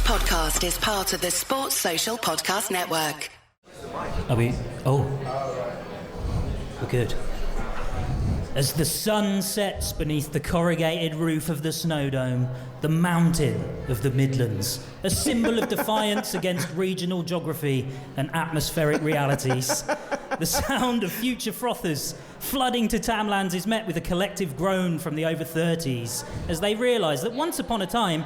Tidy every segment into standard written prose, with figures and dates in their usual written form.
podcast is part of the Sports Social Podcast Network. Are we? Oh. We're good. As the sun sets beneath the corrugated roof of the Snowdome, the mountain of the Midlands, a symbol of defiance against regional geography and atmospheric realities, the sound of future frothers flooding to Tamlands is met with a collective groan from the over 30s as they realise that once upon a time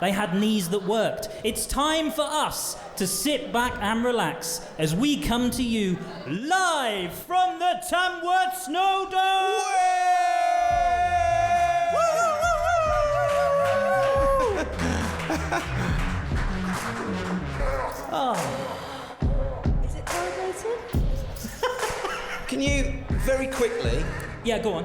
they had knees that worked. It's time for us to sit back and relax as we come to you live from the Tamworth Snowdome! Oh. Is it corrugated? Can you, very quickly... Yeah, go on.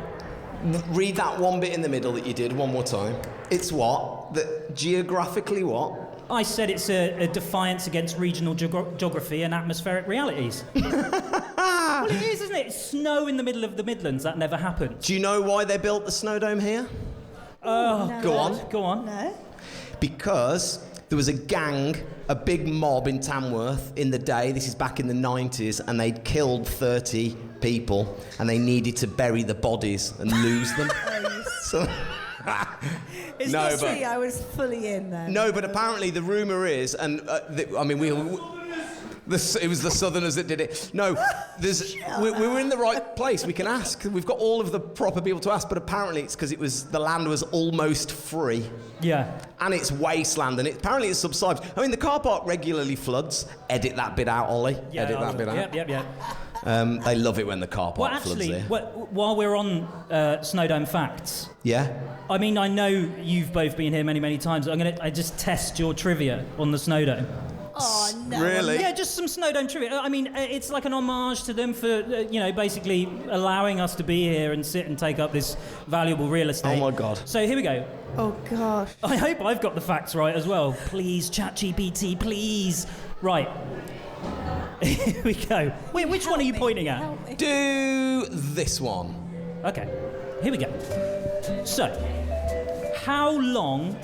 Read that one bit in the middle that you did one more time. It's what? That geographically what? I said it's a defiance against regional geography and atmospheric realities. Well, it is, isn't it? It's snow in the middle of the Midlands. That never happened. Do you know why they built the Snowdome here? Oh, no. Go on. Go on. No. Because there was a gang, a big mob in Tamworth in the day, this is back in the 90s, and they'd killed 30 people, and they needed to bury the bodies and lose them. So... It's no, not but I was fully in then. No, but apparently the rumour is, and it was the Southerners that did it. No, we were in the right place. We can ask. We've got all of the proper people to ask, but apparently it's because the land was almost free. Yeah. And it's wasteland, and apparently it subsides. I mean, the car park regularly floods. Edit that bit out, Ollie. Yeah, Edit that bit out. Yep. They love it when the car park floods there. While we're on Snowdome facts... Yeah? I mean, I know you've both been here many, many times. I just test your trivia on the Snowdome. Oh, no. Really? Yeah, just some Snowdome trivia. I mean, it's like an homage to them for, basically allowing us to be here and sit and take up this valuable real estate. Oh, my God. So here we go. Oh, gosh. I hope I've got the facts right as well. Please, ChatGPT, please. Right. Here we go. Wait, which one are you pointing at? Do this one. Okay, here we go. So, how long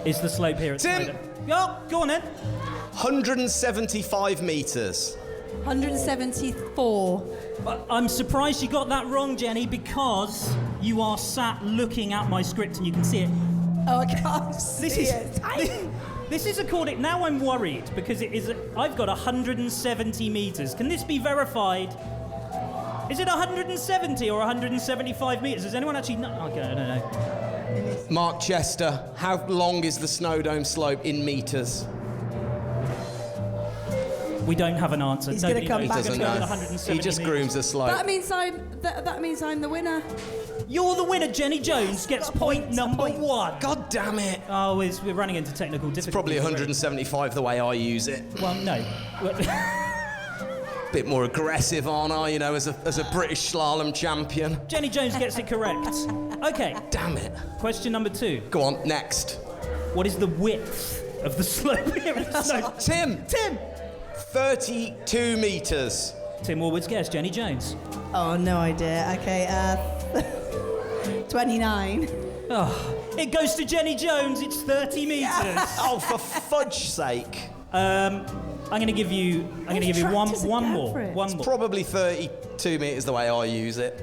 is the slope here at Tim! Snowdome? Oh, go on then. 175 metres. 174. I'm surprised you got that wrong, Jenny, because you are sat looking at my script and you can see it. Oh, I can't see it. This is according... Now I'm worried because it is... I've got 170 metres. Can this be verified? Is it 170 or 175 metres? Does anyone actually know? Okay, I don't know. Mark Chester, how long is the Snowdome slope in metres? We don't have an answer. He's going to come back. He doesn't know. He just grooms the slope. That means I'm the winner. You're the winner. Jenny Jones gets point number 1. God damn it. Oh, we're running into technical difficulties. It's probably 175 the way I use it. Well, no. Bit more aggressive, aren't I, as a British slalom champion? Jenny Jones gets it correct. Okay. Damn it. Question number 2. Go on, next. What is the width of the slope here at the Snow? Tim! 32 metres. Tim Warwood's guess, Jenny Jones. Oh, no idea. Okay, 29. Oh, it goes to Jenny Jones. It's 30 metres. Yes. Oh, for fudge's sake. I'm going to give you one more. Probably 32 metres the way I use it.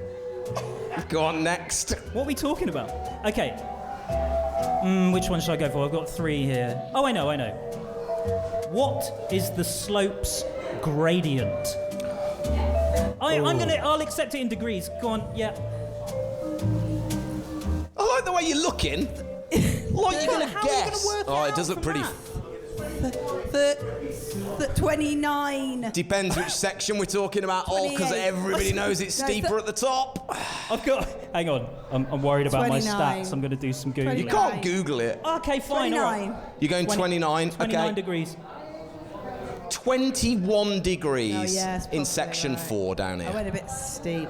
Go on, next. What are we talking about? Okay. Which one should I go for? I've got 3 here. Oh, I know. What is the slope's gradient? I'll accept it in degrees. Go on, yeah. I like the way you're looking. Like you're going to guess. It does look pretty... 29. Depends which section we're talking about, because everybody knows it's steeper at the top. Hang on. I'm worried about 29. my stats. I'm going to do some Googling. You can't Google it. Okay, fine. 29. All right. You're going 29. 29 degrees. 21 degrees in section right. 4 down here. I went a bit steep.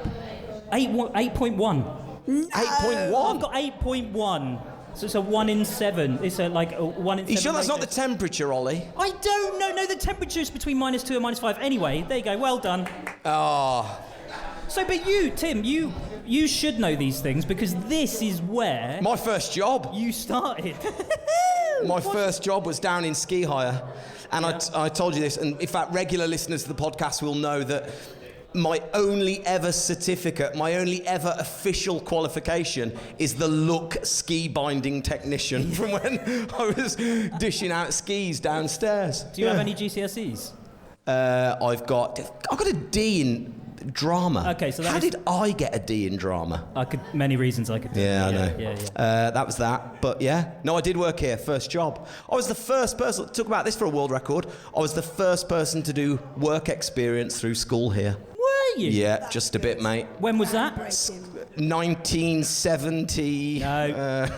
8.1. No. 8.1? I've got 8.1. So it's a 1 in 7. It's a 1 in 7. You sure that's not the temperature, Ollie? I don't know. No, the temperature is between -2 and -5. Anyway, there you go. Well done. So, but you, Tim, you should know these things because this is where... My first job. You started. My first job was down in ski hire. And I told you this, and in fact, regular listeners to the podcast will know that my only ever certificate, my only ever official qualification is the look ski binding technician from when I was dishing out skis downstairs. Do you have any GCSEs? I've got a D in drama. Okay, so how did I get a D in drama? Many reasons I could do. Yeah, I know. Yeah. That was that. But yeah, no, I did work here, first job. I was the first person, talk about this for a world record, I was the first person to do work experience through school here. Were you? Yeah, just a bit, mate. When was that? 1970. No,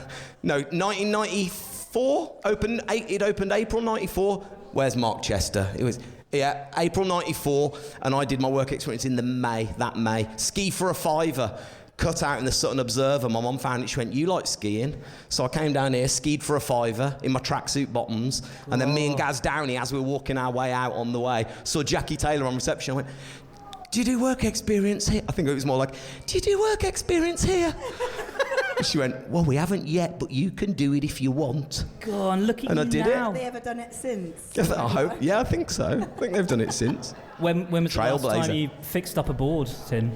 1994. It opened April 94. Where's Mark Chester? It was... Yeah, April 94, and I did my work experience in that May. Ski for a £5, cut out in the Sutton Observer. My mum found it, she went, you like skiing? So I came down here, skied for a £5 in my tracksuit bottoms, and then me and Gaz Downey, as we were walking our way out on the way, saw Jackie Taylor on reception. I went, do you do work experience here? I think it was more like, do you do work experience here? She went, well, we haven't yet, but you can do it if you want. Go on, look at and you I did now. Have they ever done it since? I hope. Yeah, I think so. I think they've done it since. When was the last time you fixed up a board, Tim?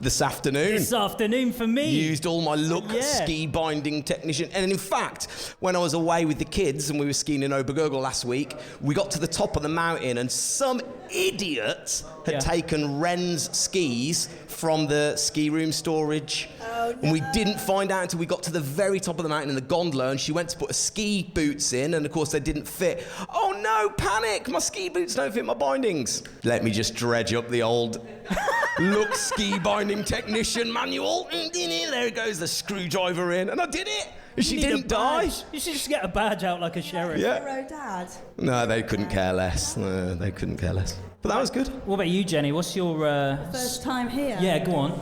This afternoon. This afternoon for me. Used all my ski binding technician. And in fact, when I was away with the kids and we were skiing in Obergurgl last week, we got to the top of the mountain and some idiot had taken Ren's skis from the ski room storage. Oh, no. And we didn't find out until we got to the very top of the mountain in the gondola, and she went to put her ski boots in, and of course they didn't fit. Oh no, panic! My ski boots don't fit my bindings. Let me just dredge up the old look ski binding technician manual. There it goes, the screwdriver in, and I did it. She didn't die. You should just get a badge out like a sheriff. Yeah. Hero dad. No, they couldn't care less. No, they couldn't care less. But that was good. What about you, Jenny? What's your... First time here? Yeah, go on.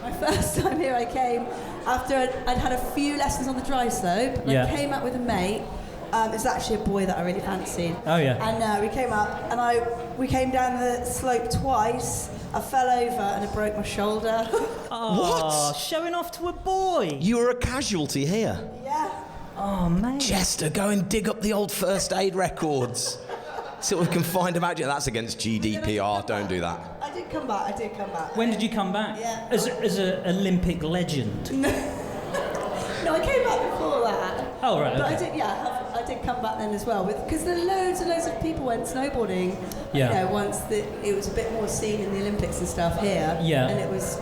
My first time here, I came after I'd had a few lessons on the dry slope. I came up with a mate. It was actually a boy that I really fancied. Oh, yeah. And we came up, and we came down the slope twice. I fell over and I broke my shoulder. Oh, what? Showing off to a boy. You were a casualty here. Yeah. Oh, man. Chester, go and dig up the old first aid records. See what we can find about you. That's against GDPR. Don't do that. I did come back. When did you come back? Yeah. As an Olympic legend? No, I came back before that. Oh, right. But okay. I did come back then as well, because there loads and loads of people went snowboarding. Yeah. You know, once it was a bit more seen in the Olympics and stuff here. Yeah. And it was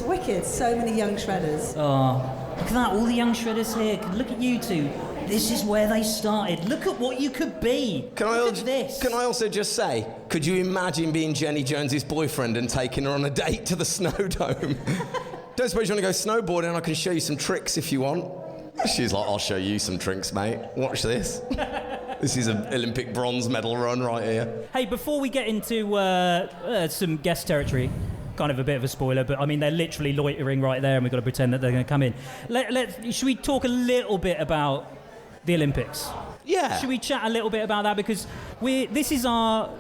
wicked. So many young shredders. Oh, look at that! All the young shredders here. Look at you two. This is where they started. Look at what you could be. Look at this. Can I also just say, could you imagine being Jenny Jones's boyfriend and taking her on a date to the Snowdome? Don't suppose you want to go snowboarding? I can show you some tricks if you want. She's like, I'll show you some tricks, mate. Watch this. This is an Olympic bronze medal run right here. Hey, before we get into some guest territory, kind of a bit of a spoiler, but I mean, they're literally loitering right there and we've got to pretend that they're going to come in. Should we talk a little bit about the Olympics? Yeah. Should we chat a little bit about that, because this is our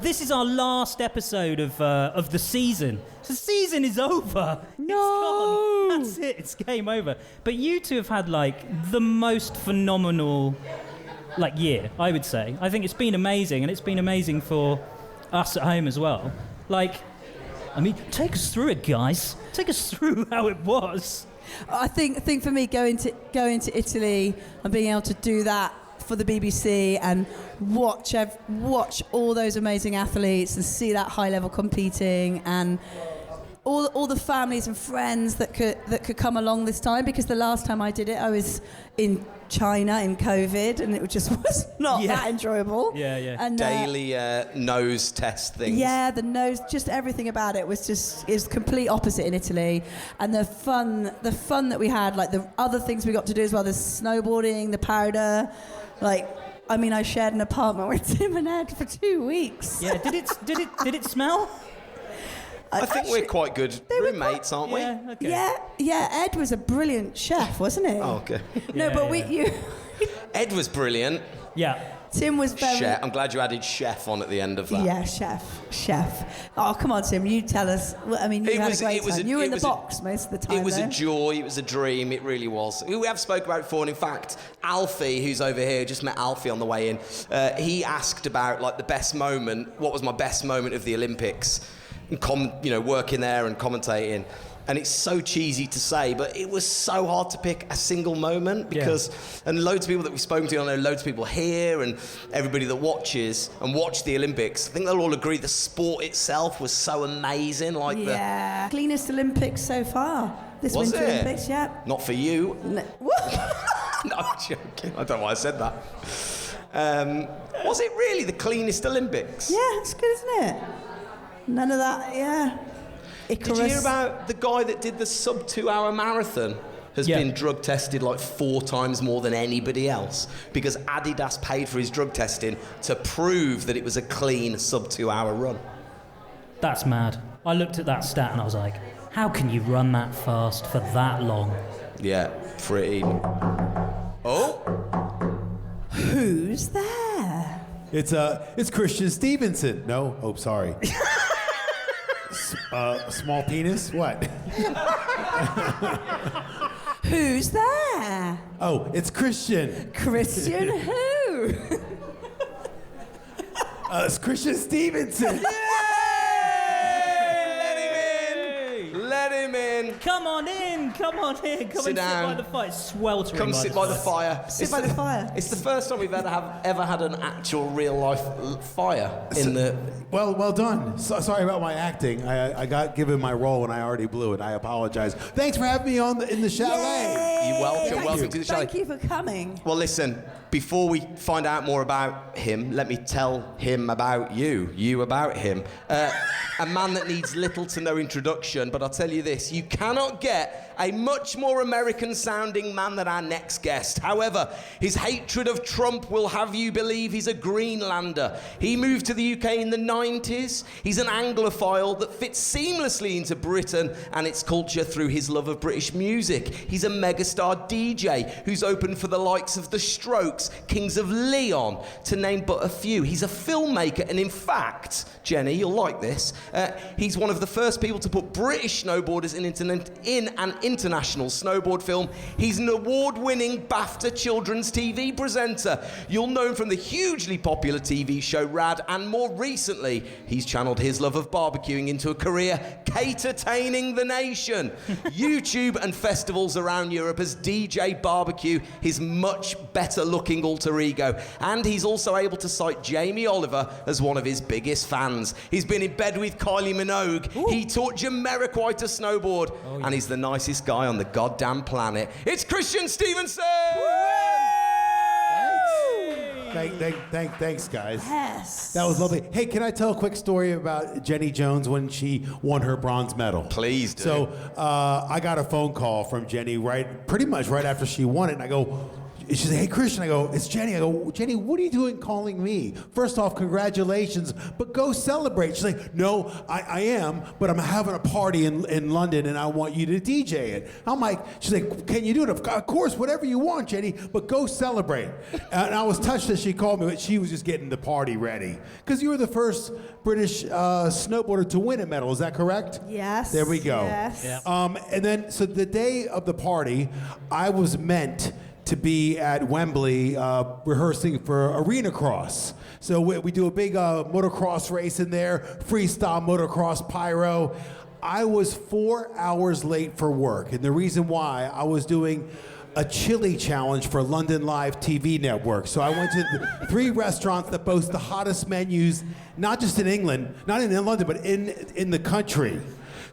last episode of the season. The season is over. No. It's gone. That's it. It's game over. But you two have had the most phenomenal year, I would say. I think it's been amazing, and it's been amazing for us at home as well. Take us through it, guys. Take us through how it was. I think for me, going to Italy and being able to do that for the BBC and watch all those amazing athletes and see that high level competing, and all the families and friends that could come along this time, because the last time I did it, I was in China in COVID, and it just was not that enjoyable. Yeah. And daily nose test things. Yeah, the nose, just everything about it is complete opposite in Italy. And the fun that we had, the other things we got to do as well, the snowboarding, the powder, I shared an apartment with Tim and Ed for 2 weeks. Yeah, did it smell? I think we're quite good roommates, aren't we? Yeah, okay. Yeah. Ed was a brilliant chef, wasn't he? Oh, okay. No, but Ed was brilliant. Yeah. Tim was very... Chef. I'm glad you added chef on at the end of that. Yeah, chef. Oh, come on, Tim, you tell us. Well, I mean, you had a great time. You were in the box most of the time, It was though. a joy, it was a dream, it really was. We have spoke about it before, and in fact, Alfie, who's over here, just met Alfie on the way in, he asked about, like, the best moment, what was my best moment of the Olympics, and working there and commentating. And it's so cheesy to say, but it was so hard to pick a single moment because, and loads of people that we've spoken to, I know loads of people here and everybody that watches and watch the Olympics, I think they'll all agree the sport itself was so amazing. Cleanest Olympics so far. This Was Winter it? Olympics, yeah. Not for you. No, No, I'm joking. I don't know why I said that. Was it really the cleanest Olympics? Yeah, it's good, isn't it? None of that, yeah. Icarus. Did you hear about the guy that did the sub 2 hour marathon? Has been drug tested like 4 times more than anybody else because Adidas paid for his drug testing to prove that it was a clean sub 2 hour run. That's mad. I looked at that stat and I was like, how can you run that fast for that long? Yeah, pretty. Oh? Who's there? It's Christian Stevenson. No? Oh, sorry. Small penis? What? Who's there? Oh, it's Christian. Christian who? It's Christian Stevenson. Let him in. Come on in. Come Sit and sit down. by the fire. It's sweltering. Come sit by the fire. Sit by the fire. It's the first time we've ever had an actual real life fire in the. Well done. Sorry about my acting. I got given my role and I already blew it. I apologize. Thanks for having me in the chalet. You're welcome. Welcome to the chalet. Thank you for coming. Well, listen, before we find out more about him, let me tell him about you about him. A man that needs little to no introduction, but I'll tell you this, you cannot get a much more American-sounding man than our next guest. However, his hatred of Trump will have you believe he's a Greenlander. He moved to the UK in the 90s. He's an Anglophile that fits seamlessly into Britain and its culture through his love of British music. He's a megastar DJ who's opened for the likes of The Strokes, Kings of Leon, to name but a few. He's a filmmaker, and in fact, Jenny, you'll like this, he's one of the first people to put British snowboarders in an international snowboard film. He's an award-winning BAFTA children's TV presenter. You'll know him from the hugely popular TV show Rad, and more recently, he's channeled his love of barbecuing into a career catertaining the nation. YouTube and festivals around Europe as DJ BBQ, his much better-looking alter ego. And he's also able to cite Jamie Oliver as one of his biggest fans. He's been in bed with Kylie Minogue. Ooh. He taught Jamiroquai to snowboard. Oh, yeah. And he's the nicest guy on the goddamn planet. It's Christian Stevenson! Thanks, guys. Yes. That was lovely. Hey, can I tell a quick story about Jenny Jones when she won her bronze medal? Please do. So I got a phone call from Jenny pretty much right after she won it, and I go, she said, hey, Christian. I go, it's Jenny. I go, Jenny, what are you doing calling me? First off, congratulations, but go celebrate. She's like, no, I am, but I'm having a party in London, and I want you to DJ it. I'm like, she's like, can you do it? Of course, whatever you want, Jenny, but go celebrate. And I was touched that she called me, but she was just getting the party ready. Because you were the first British snowboarder to win a medal, is that correct? Yes. There we go. Yes. Yeah. And then, so the day of the party, I was meant to be at Wembley rehearsing for Arena Cross. So we do a big motocross race in there, freestyle motocross pyro. I was 4 hours late for work, and the reason why, I was doing a chili challenge for London Live TV network. So I went to the 3 restaurants that boast the hottest menus, not just in England, not in London, but in the country.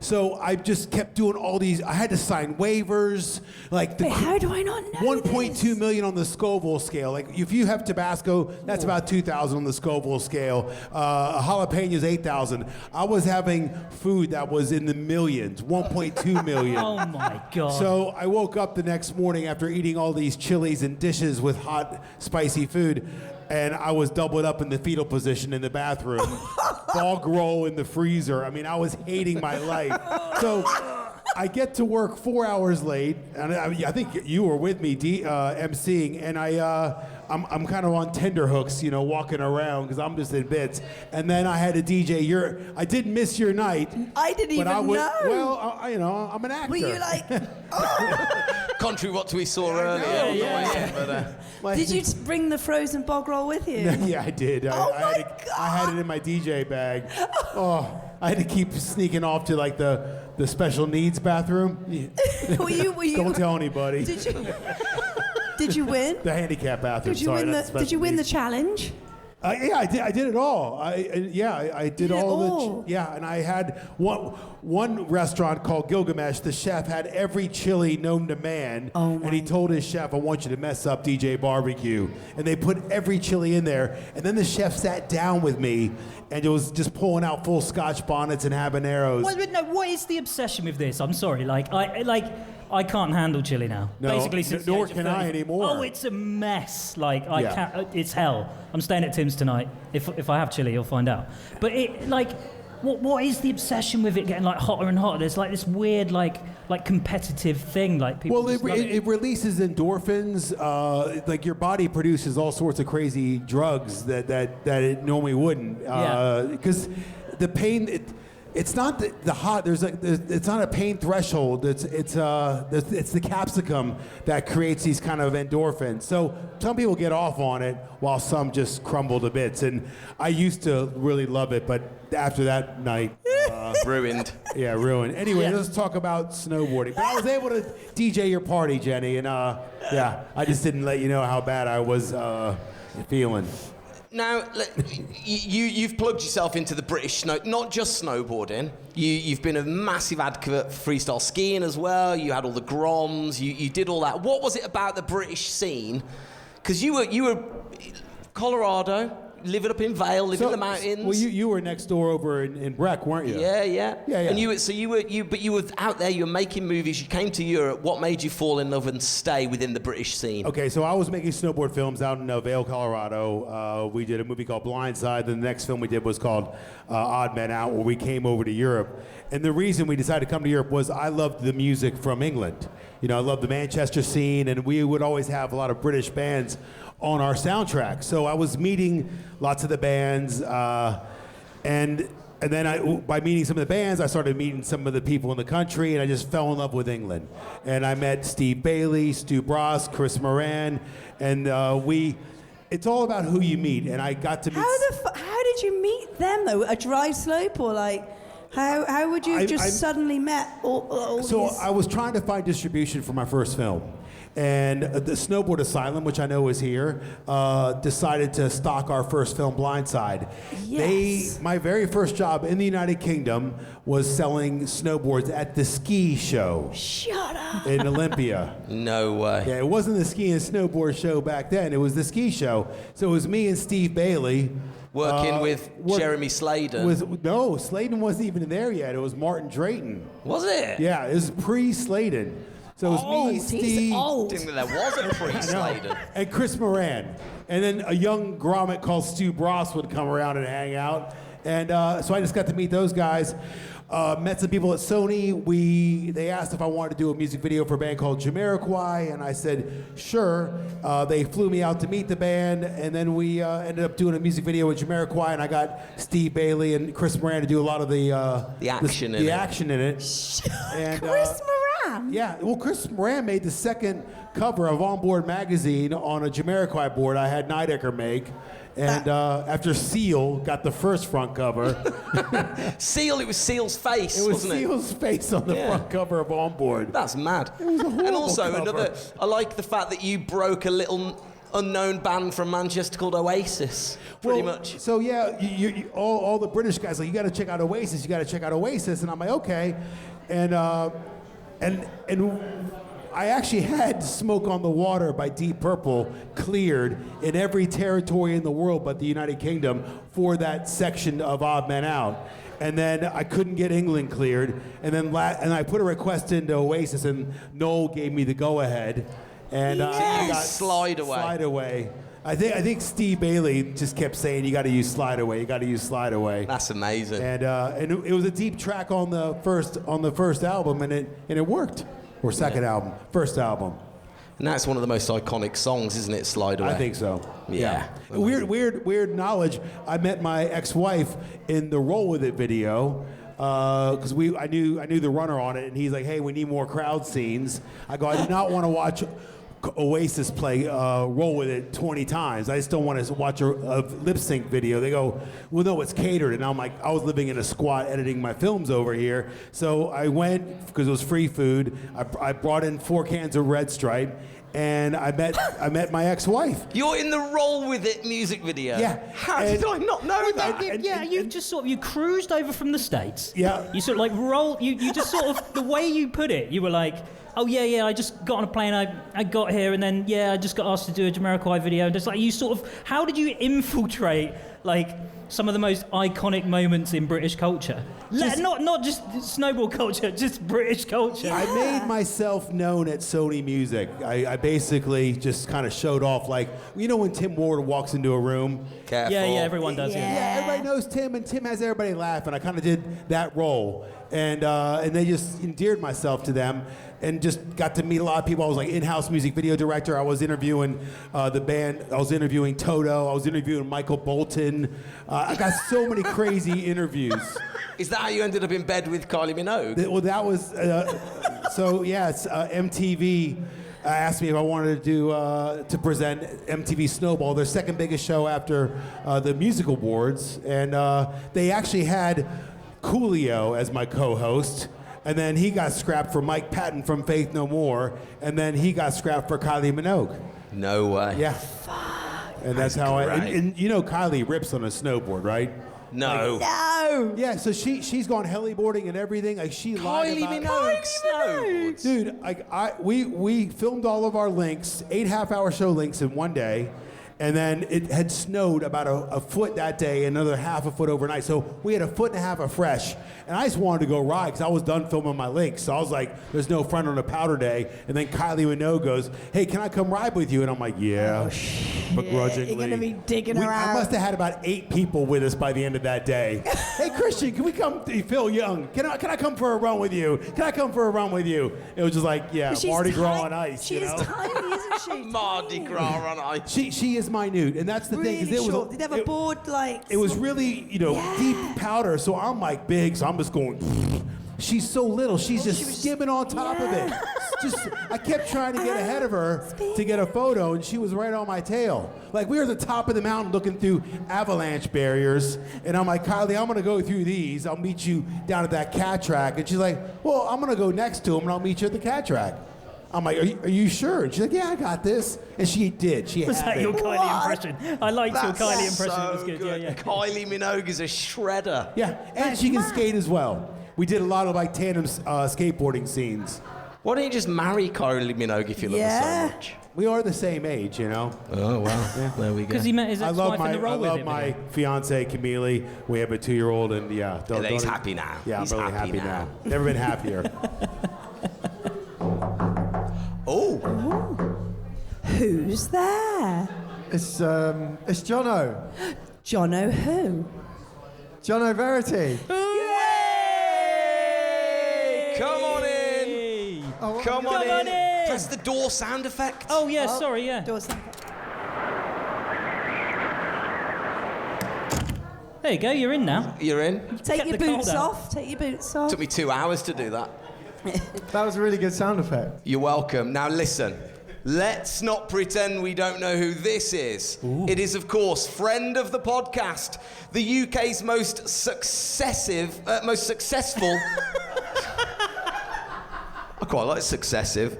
So I just kept doing all these. I had to sign waivers. Like Wait, how do I not know 1.2 million on the Scoville scale. Like if you have Tabasco, that's about 2,000 on the Scoville scale. A jalapeno is 8,000. I was having food that was in the millions, 1.2 million. Oh my God. So I woke up the next morning after eating all these chilies and dishes with hot, spicy food, and I was doubled up in the fetal position in the bathroom. Bog roll in the freezer. I mean, I was hating my life. So I get to work 4 hours late, and I think you were with me emceeing, and I'm kind of on tenterhooks, you know, walking around because I'm just in bits. And then I had to DJ I did miss your night. I didn't even know. Well, you know, I'm an actor. Were you like, oh. Contrary to what we saw earlier. Like, Did you bring the frozen bog roll with you? Yeah, I did. I had it in my DJ bag. Oh, I had to keep sneaking off to like the special needs bathroom. Were you? Don't tell anybody. Did you win? The handicap bathroom. Did you win the challenge? Yeah, I did it all. I did all. And I had one restaurant called Gilgamesh. The chef had every chili known to man, and he told his chef, "I want you to mess up DJ BBQ." And they put every chili in there, and then the chef sat down with me, and it was just pulling out full Scotch bonnets and habaneros. What is the obsession with this? I'm sorry, I can't handle chili now. No, basically, since nor the age can of 30. I anymore. Oh, it's a mess. I can't. It's hell. I'm staying at Tim's tonight. If I have chili, you'll find out. But what is the obsession with it getting like hotter and hotter? There's like this weird like competitive thing. Like people. Well, it releases endorphins. Like your body produces all sorts of crazy drugs that it normally wouldn't. Because the pain. It's not the hot. It's not a pain threshold. It's the capsicum that creates these kind of endorphins. So some people get off on it, while some just crumble to bits. And I used to really love it, but after that night, ruined. Yeah, ruined. Anyway, let's talk about snowboarding. But I was able to DJ your party, Jenny, and I just didn't let you know how bad I was feeling. Now, you've plugged yourself into the British not just snowboarding. You've been a massive advocate for freestyle skiing as well. You had all the groms. You did all that. What was it about the British scene? Because you were Colorado, living up in Vail, living in the mountains. Well, you were next door over in Breck, weren't you? Yeah. And you were out there. You were making movies. You came to Europe. What made you fall in love and stay within the British scene? Okay, so I was making snowboard films out in Vail, Colorado. We did a movie called Blindside. The next film we did was called Odd Men Out, where we came over to Europe. And the reason we decided to come to Europe was I loved the music from England. You know, I loved the Manchester scene, and we would always have a lot of British bands on our soundtrack. So I was meeting lots of the bands, and then by meeting some of the bands, I started meeting some of the people in the country, and I just fell in love with England. And I met Steve Bailey, Stu Bross, Chris Moran, and it's all about who you meet. And I got to meet... How did you meet them, though? A dry slope, or like... How would you suddenly met all So these... I was trying to find distribution for my first film. And the Snowboard Asylum, which I know is here, decided to stock our first film, Blindside. Yes. My very first job in the United Kingdom was selling snowboards at the ski show. Shut up. In Olympia. No way. Yeah, it wasn't the ski and snowboard show back then. It was the ski show. So it was me and Steve Bailey. Working with Jeremy Sladen. No, Sladen wasn't even there yet. It was Martin Drayton. Was it? Yeah, it was pre-Sladen. So it was me, Steve. Old. Didn't think there was a pre-Sladen. And Chris Moran. And then a young grommet called Stu Bross would come around and hang out. And so I just got to meet those guys. Met some people at Sony. They asked if I wanted to do a music video for a band called Jamiroquai, and I said, sure. They flew me out to meet the band, and then we ended up doing a music video with Jamiroquai, and I got Steve Bailey and Chris Moran to do a lot of the action in it. And, Chris Moran? Yeah, well, Chris Moran made the second cover of On Board magazine on a Jamiroquai board I had Nidecker make. And after Seal got the first front cover. Seal, it was Seal's face, wasn't it? wasn't it? Seal's face on the front cover of On Board. That's mad. It was a horrible and also cover. I like the fact that you broke a little unknown band from Manchester called Oasis, pretty much. So yeah, all the British guys like, you got to check out Oasis. You got to check out Oasis, and I'm like, okay, and I actually had Smoke on the Water by Deep Purple cleared in every territory in the world but the United Kingdom for that section of Odd Men Out. And then I couldn't get England cleared. And then I put a request into Oasis, and Noel gave me the go-ahead. And I got Slide Away. Slide Away. I think Steve Bailey just kept saying, you got to use Slide Away, you got to use Slide Away. That's amazing. And it was a deep track on the first album, and it worked. Or second album, first album. And that's one of the most iconic songs, isn't it, Slide Away? I think so. Yeah. Weird knowledge. I met my ex-wife in the Roll With It video because I knew the runner on it, and he's like, "Hey, we need more crowd scenes." I go, "I do not want to watch Oasis play Roll With It 20 times. I just don't want to watch a lip sync video." They go, "Well, no, it's catered." And I'm like, I was living in a squat editing my films over here. So I went, because it was free food, I brought in 4 cans of Red Stripe, and I met my ex-wife. You're in the Roll With It music video? Yeah. How did I not know that? You just sort of, you cruised over from the States. Yeah. You sort of like you just sort of, the way you put it, you were like, "Oh yeah, I just got on a plane, I got here, and then I just got asked to do a Jamiroquai video." And just like, you sort of, how did you infiltrate like some of the most iconic moments in British culture? Not just snowboard culture, just British culture. I made myself known at Sony Music. I basically just kind of showed off, like, you know when Tim Ward walks into a room? Careful. Yeah, everyone does. Yeah, everybody knows Tim, and Tim has everybody laughing. I kind of did that role, and they just endeared myself to them, and just got to meet a lot of people. I was like in-house music video director. I was interviewing the band. I was interviewing Toto. I was interviewing Michael Bolton. I got so many crazy interviews. Is that how you ended up in bed with Kylie Minogue? Well, that was MTV asked me if I wanted to present MTV Snowball, their second biggest show after the music awards, and they actually had Coolio as my co-host. And then he got scrapped for Mike Patton from Faith No More, and then he got scrapped for Kylie Minogue. No way. Yeah. And that's how great. and you know Kylie rips on a snowboard, right? No. No. Yeah, so she's gone heliboarding and everything. Like she lied Kylie about Minogue snowboards. Dude, like we filmed all of our links, 8 half-hour show links in one day. And then it had snowed about a foot that day, another half a foot overnight. So we had a foot and a half of fresh. And I just wanted to go ride because I was done filming my links. So I was like, there's no front on a powder day. And then Kylie Minogue goes, "Hey, can I come ride with you?" And I'm like, yeah, begrudgingly. You're going to be digging her out. I must have had about 8 people with us by the end of that day. "Hey, Christian, can we come? Phil Young, can I come for a run with you? Can I come for a run with you?" It was just like, yeah, Mardi Gras on ice. She's tiny, isn't she? Mardi Gras on ice. She is minute, and that's the thing. Really It was short. Did they have a board like? It was really, deep powder. So I'm like big, so I'm just going. She's so little. She's just skimming on top of it. I kept trying to get ahead of her to get a photo, and she was right on my tail. Like we were at the top of the mountain looking through avalanche barriers, and I'm like, "Kylie, I'm gonna go through these. I'll meet you down at that cat track." And she's like, "Well, I'm gonna go next to him, and I'll meet you at the cat track." I'm like, are you sure? And she's like, "Yeah, I got this." And she did. Was that your Kylie impression? I liked your Kylie impression. So It was good. Yeah. Kylie Minogue is a shredder. Yeah, and she can skate as well. We did a lot of like tandem skateboarding scenes. Why don't you just marry Kylie Minogue if you love her so much? We are the same age, Oh, well, there we go. Because he met his ex-wife in the Roll With It. I love my fiance, Camille. We have a 2-year-old, and he's happy now. Yeah, he's I'm really happy now. Never been happier. Oh. Who's there? It's Jono. Jono who? Johno Verity. Yay! Come on in. Come on in. Press the door sound effect. Oh yeah, sorry, yeah. Doors. There you go, you're in now. You're in. Take Kept your the cold boots out. off. Take your boots off. Took me 2 hours to do that. That was a really good sound effect. You're welcome. Now listen, let's not pretend we don't know who this is. Ooh. It is, of course, friend of the podcast, the UK's most successful. I quite like successive.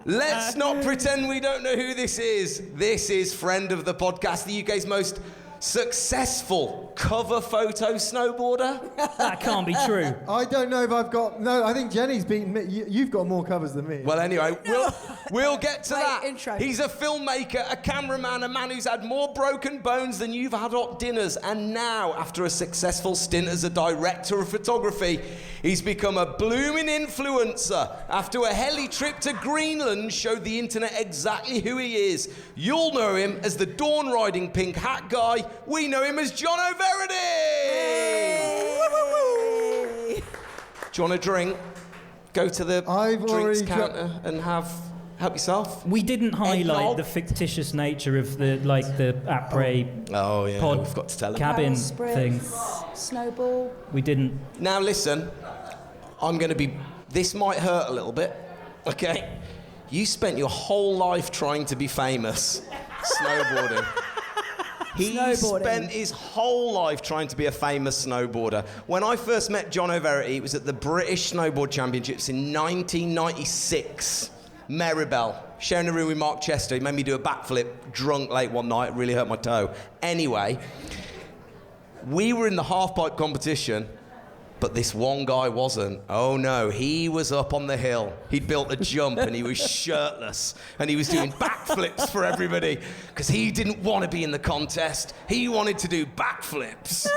Let's not pretend we don't know who this is. This is friend of the podcast, the UK's most successful cover photo snowboarder. That can't be true. I don't know if I've got... No, I think Jenny's beaten me. You've got more covers than me. Well, anyway, we'll get to that. Intro. He's a filmmaker, a cameraman, a man who's had more broken bones than you've had hot dinners. And now, after a successful stint as a director of photography, he's become a blooming influencer. After a heli trip to Greenland showed the internet exactly who he is. You'll know him as the dawn-riding pink hat guy. We know him as Johno Verity! Do you want a drink? Go to the drinks counter and have Help yourself. We didn't highlight Eggnog. the fictitious nature of the après Oh, yeah, pod we've got to tell them. cabin Spritz, thing. Snowball. We didn't. Now listen, I'm going to be... This might hurt a little bit, okay? You spent your whole life trying to be famous snowboarding. He Snowboarding. spent his whole life trying to be a famous snowboarder. When I first met Johno Verity, it was at the British Snowboard Championships in 1996. Maribel, sharing a room with Mark Chester. He made me do a backflip drunk late one night. It really hurt my toe. Anyway, we were in the half-pipe competition, but this one guy wasn't. Oh no, he was up on the hill. He'd built a jump and he was shirtless and he was doing backflips for everybody because he didn't want to be in the contest. He wanted to do backflips.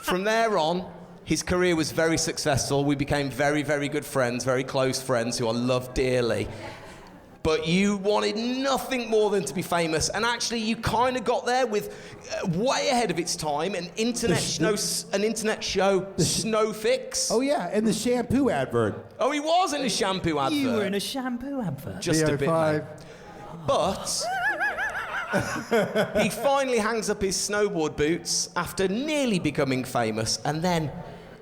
From there on, his career was very successful. We became very, very good friends, very close friends who I love dearly. But you wanted nothing more than to be famous, and actually you kind of got there with way ahead of its time, an internet show, Snowfix. Oh yeah, and the shampoo advert. Oh, he was in a shampoo advert. You were in a shampoo advert. Just a bit, mate. VO5. But he finally hangs up his snowboard boots after nearly becoming famous, and then,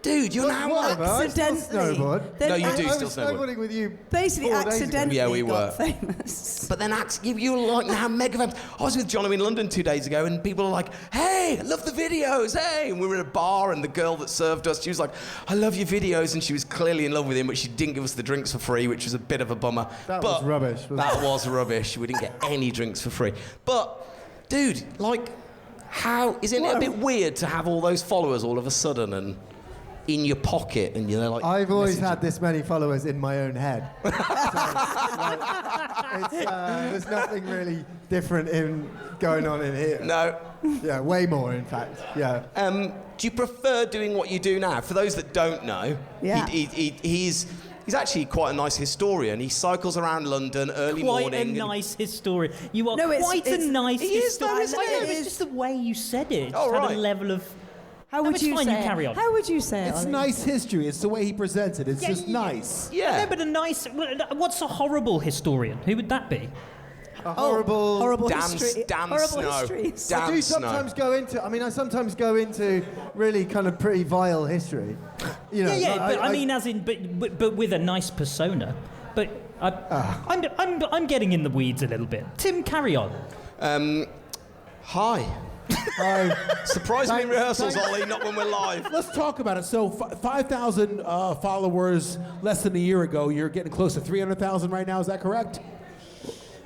dude, you're now like... Accidentally. Snowboard. Then No, you do I still was snowboard. snowboarding with you Basically, 4 days ago. accidentally Yeah, we got were. famous. But then you were like now mega famous. I was with Jono in London 2 days ago, and people were like, hey, I love the videos, hey. And we were in a bar, and the girl that served us, she was like, I love your videos. And she was clearly in love with him, but she didn't give us the drinks for free, which was a bit of a bummer. That but was rubbish, wasn't That it? was rubbish. We didn't get any drinks for free. But, dude, like, how, isn't it a bit weird to have all those followers all of a sudden and in your pocket and you're like... I've always messaging? had this many followers in my own head. So, there's nothing really different going on in here. No. Yeah, way more, in fact. Yeah. Do you prefer doing what you do now? For those that don't know, Yeah. he's actually quite a nice historian. He cycles around London early Quite morning. a nice historian. You are No, quite a nice he is, though, historian. isn't I know, he? it's just the way you said it. It Oh, just had right. a level of... How No, would it's you fine, say you it? carry on. How would you say it, It's Ollie? nice history. It's the way he presents it. It's just nice. Yeah. No, but a nice... What's a horrible historian? Who would that be? A horrible damn history. damn Horrible snow. histories. Damn I do snow. sometimes go into. I mean, I sometimes go into really kind of pretty vile history. You know, Yeah, like, but I mean, as in, but with a nice persona. But I'm getting in the weeds a little bit. Tim, carry on. Hi. Surprise me in rehearsals, Ollie, not when we're live. Let's talk about it. So 5,000 followers less than a year ago. You're getting close to 300,000 right now. Is that correct?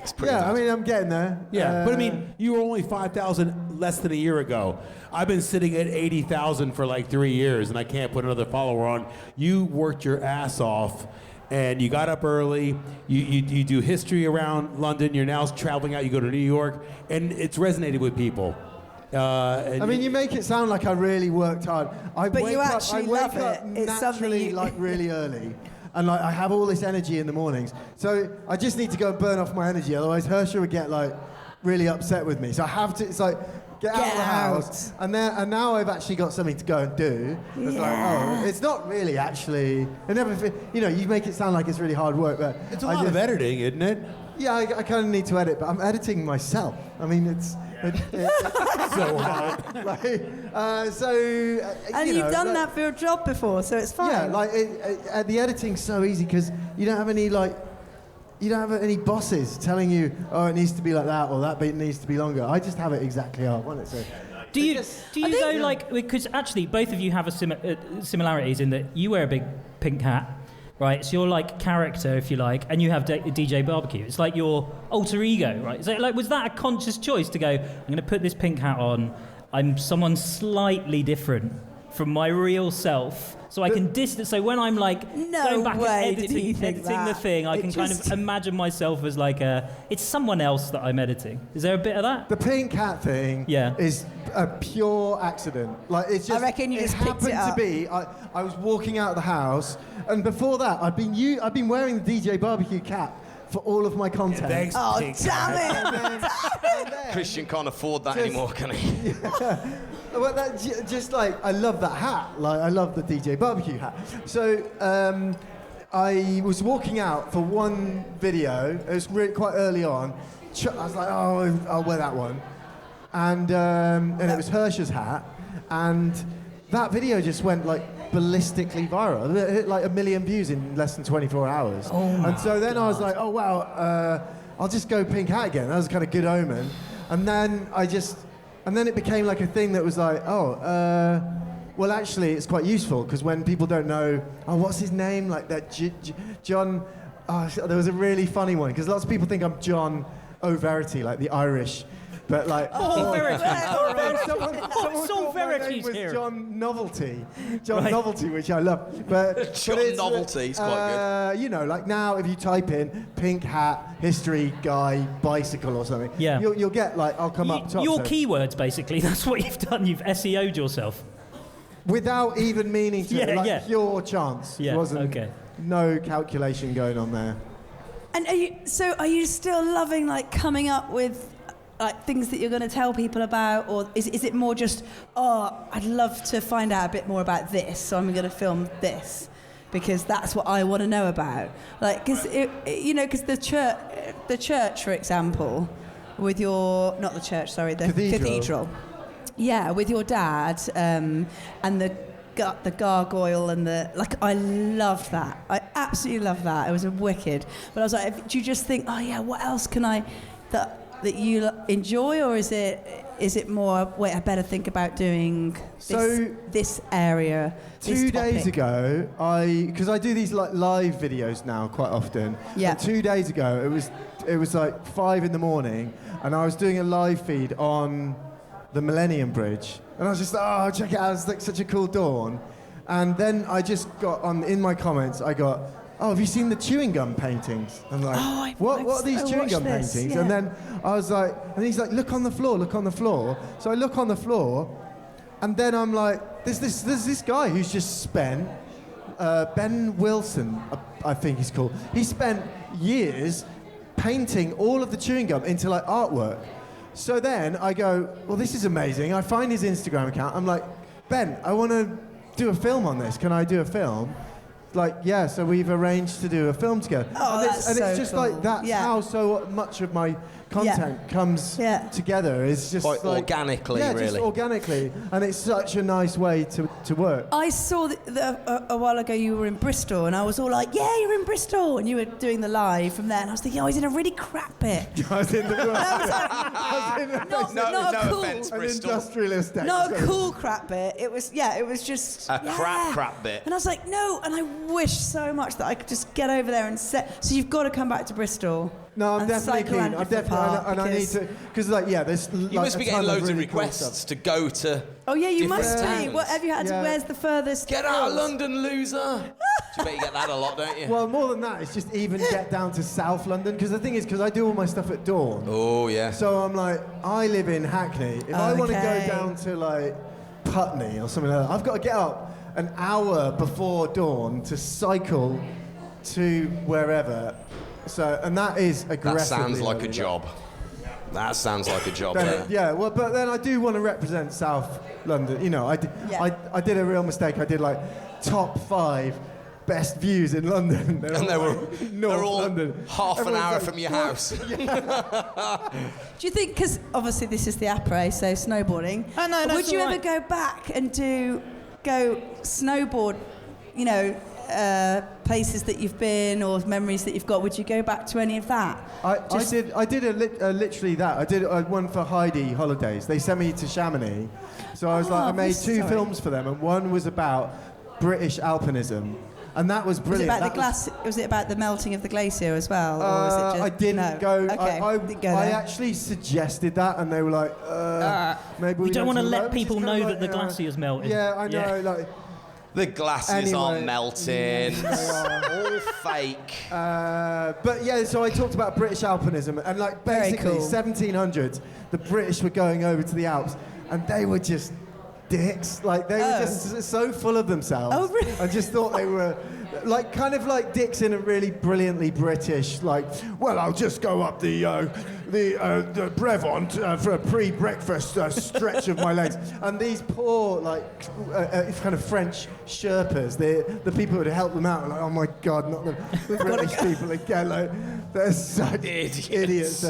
It's pretty Yeah, bad. I mean, I'm getting there. Yeah, but I mean, you were only 5,000 less than a year ago. I've been sitting at 80,000 for like 3 years, and I can't put another follower on. You worked your ass off, and you got up early. You do history around London. You're now traveling out. You go to New York, and it's resonated with people. I mean, you make it sound like I really worked hard. But you actually I wake love up it. It's something naturally, you- like really early, and like I have all this energy in the mornings. So I just need to go and burn off my energy. Otherwise, Herschel would get like really upset with me. So I have to. It's like get out of the house, and now I've actually got something to go and do. It's like, oh, it's not really actually. It never. You know, you make it sound like it's really hard work, but It's a lot of editing, isn't it? Yeah, I kind of need to edit, but I'm editing myself. I mean, it's So hard. like, And you've done that for your job before, so it's fine. Yeah, like the editing's so easy because you don't have any any bosses telling you, oh, it needs to be like that or that bit needs to be longer. I just have it exactly how I want it. So Do you think- though, like, because actually both of you have similarities in that you wear a big pink hat, right? So you're like character, if you like, and you have DJ BBQ. It's like your alter ego, right? So like, was that a conscious choice to go, I'm going to put this pink hat on, I'm someone slightly different from my real self, so I can distance. So when I'm like No going back way and did he editing think the that. thing, I It can kind just- of imagine myself as like it's someone else that I'm editing. Is there a bit of that? the pink hat thing Yeah. is a pure accident. Like it's just. I reckon you just picked happened it up. to be. I was walking out of the house, and before that, I've been wearing the DJ BBQ cap for all of my content. Thanks, Oh, pink damn hat. it! And then- Christian can't afford that Just- anymore, can he? Well, just like I love that hat. Like I love the DJ BBQ hat. So I was walking out for one video. It was quite early on. I was like, oh, I'll wear that one. And it was Hersch's hat. And that video just went like ballistically viral. It hit like 1 million views in less than 24 hours. Oh and so then God. I was like, oh wow, I'll just go pink hat again. That was a kind of good omen. And then it became like a thing that was like, well, actually, it's quite useful because when people don't know, oh, what's his name? Like that John. Oh, there was a really funny one because lots of people think I'm Johno Verity, like the Irish, but like. Verity. Someone Verity's was here. John Novelty, Novelty, which I love. But John it's, Novelty is quite good. You know, like now if you type in pink hat, history guy, bicycle or something, Yeah. you'll get like I'll come up top. Your so. keywords, basically. That's what you've done. You've SEO'd yourself. Without even meaning to, pure chance. Yeah, It wasn't okay. no calculation going on there. And are you still loving like coming up with like things that you're going to tell people about, or is it more just, oh, I'd love to find out a bit more about this, so I'm going to film this because that's what I want to know about. Like, because the church, for example, with your the cathedral. Yeah, with your dad and the gargoyle and I loved that. I absolutely loved that. It was wicked. But I was like, do you just think, oh yeah, what else can I that you enjoy, or is it more? Wait, I better think about doing this area. 2 days ago, because I do these like live videos now quite often. Yeah. And 2 days ago, it was like 5 a.m, and I was doing a live feed on the Millennium Bridge, and I was just like, oh, check it out, it's like such a cool dawn. And then I just got in my comments, I got, oh, have you seen the chewing gum paintings? I'm like, what are these chewing gum paintings? Yeah. And then I was like, and he's like, look on the floor. So I look on the floor, and then I'm like, there's this guy who's just spent, Ben Wilson, I think he's called, he spent years painting all of the chewing gum into like artwork. So then I go, well, this is amazing. I find his Instagram account. I'm like, Ben, I want to do a film on this. Can I do a film? Like, yeah, so we've arranged to do a film together. Oh, it's just cool. like, that's how so much of my content comes together. It's just quite like, organically, yeah, really. just organically. And it's such a nice way to work. I saw a while ago you were in Bristol, and I was all like, yeah, you're in Bristol, and you were doing the live from there, and I was thinking, oh, he's in a really crap bit. I was in the not a cool, offence, an Bristol. industrial estate. not a cool crap bit. It was just A crap bit. And I was like, no, and I wish so much that I could just get over there and set. So you've got to come back to Bristol. No, I'm and definitely cycle keen. around I'm different definitely, parts and I need to, because like, yeah, there's. You must be getting loads of requests to go to. Oh yeah, you different must be. towns. What have you had to? Where's the furthest? Get out of London, loser! I bet you get that a lot, don't you? Well, more than that, it's just even get down to South London, because the thing is, because I do all my stuff at dawn. Oh yeah. So I'm like, I live in Hackney. If I want to go down to like Putney or something like that, I've got to get up an hour before dawn to cycle to wherever. So, and that is aggressive. That sounds like a job. That sounds like a job. Yeah, well, but then I do want to represent South London. You know, I did a real mistake. I did like top 5 best views in London. They're all London. half an hour from your house. Do you think, because obviously this is the après, so snowboarding. Oh, no, would you ever go back and go snowboard, you know, places that you've been or memories that you've got? Would you go back to any of that? I did literally that. I did one for Heidi Holidays. They sent me to Chamonix, so I was I made 2 films for them, and one was about British alpinism. And that was brilliant. Was it about the melting of the glacier as well? Or was it just, I didn't go. Okay, didn't go there. I actually suggested that, and they were like, maybe we don't want to do let that. people Just know kinda that the glaciers melted. Yeah, I know. Like, The glasses aren't melting. They are. All fake. But yeah, so I talked about British alpinism, and like basically 1700s, the British were going over to the Alps, and they were just dicks. Like they were just so full of themselves. Oh, really? I just thought they were like kind of like Dick's in a really brilliantly British, like, well, I'll just go up the Brevant for a pre-breakfast stretch of my legs. And these poor, like, kind of French Sherpas, the people who help them out, are like, oh my God, not the British people again. Like, they're such idiots.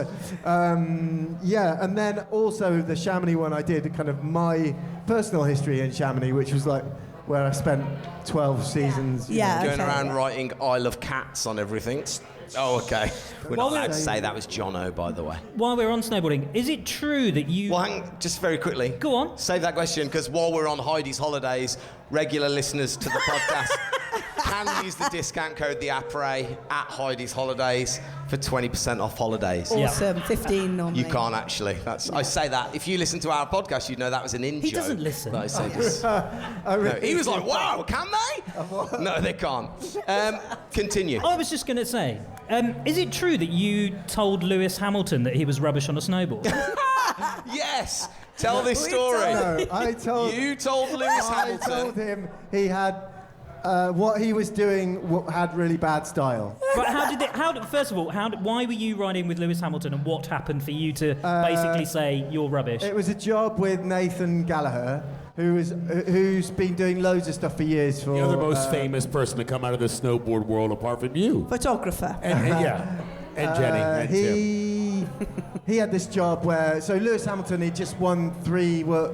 Yeah, and then also the Chamonix one I did, kind of my personal history in Chamonix, which was like where I spent 12 seasons. Going around writing I love cats on everything. Oh, okay. We're not allowed to say that was Jono, by the way. While we're on snowboarding, is it true that you... Well, just very quickly. Go on. Save that question, because while we're on Heidi's holidays, regular listeners to the podcast can use the discount code, the APRE, at Heidi's holidays for 20% off holidays. Awesome. 15 normally. You can't actually. I say that. If you listen to our podcast, you'd know that was an in-joke. He doesn't listen. That I say this. No, he was like, wow, can they? No, they can't. Continue. I was just going to say, is it true that you told Lewis Hamiton that he was rubbish on a snowboard? Yes. Tell this story. No, I told... You told Lewis Hamiton. I told him he had... what he was doing had really bad style. Right, first of all, why were you riding with Lewis Hamiton, and what happened for you to basically say you're rubbish? It was a job with Nathan Gallagher, who's been doing loads of stuff for years. For the other most famous person to come out of the snowboard world, apart from you. Photographer. And Jenny. And he had this job where, so Lewis Hamilton, he just won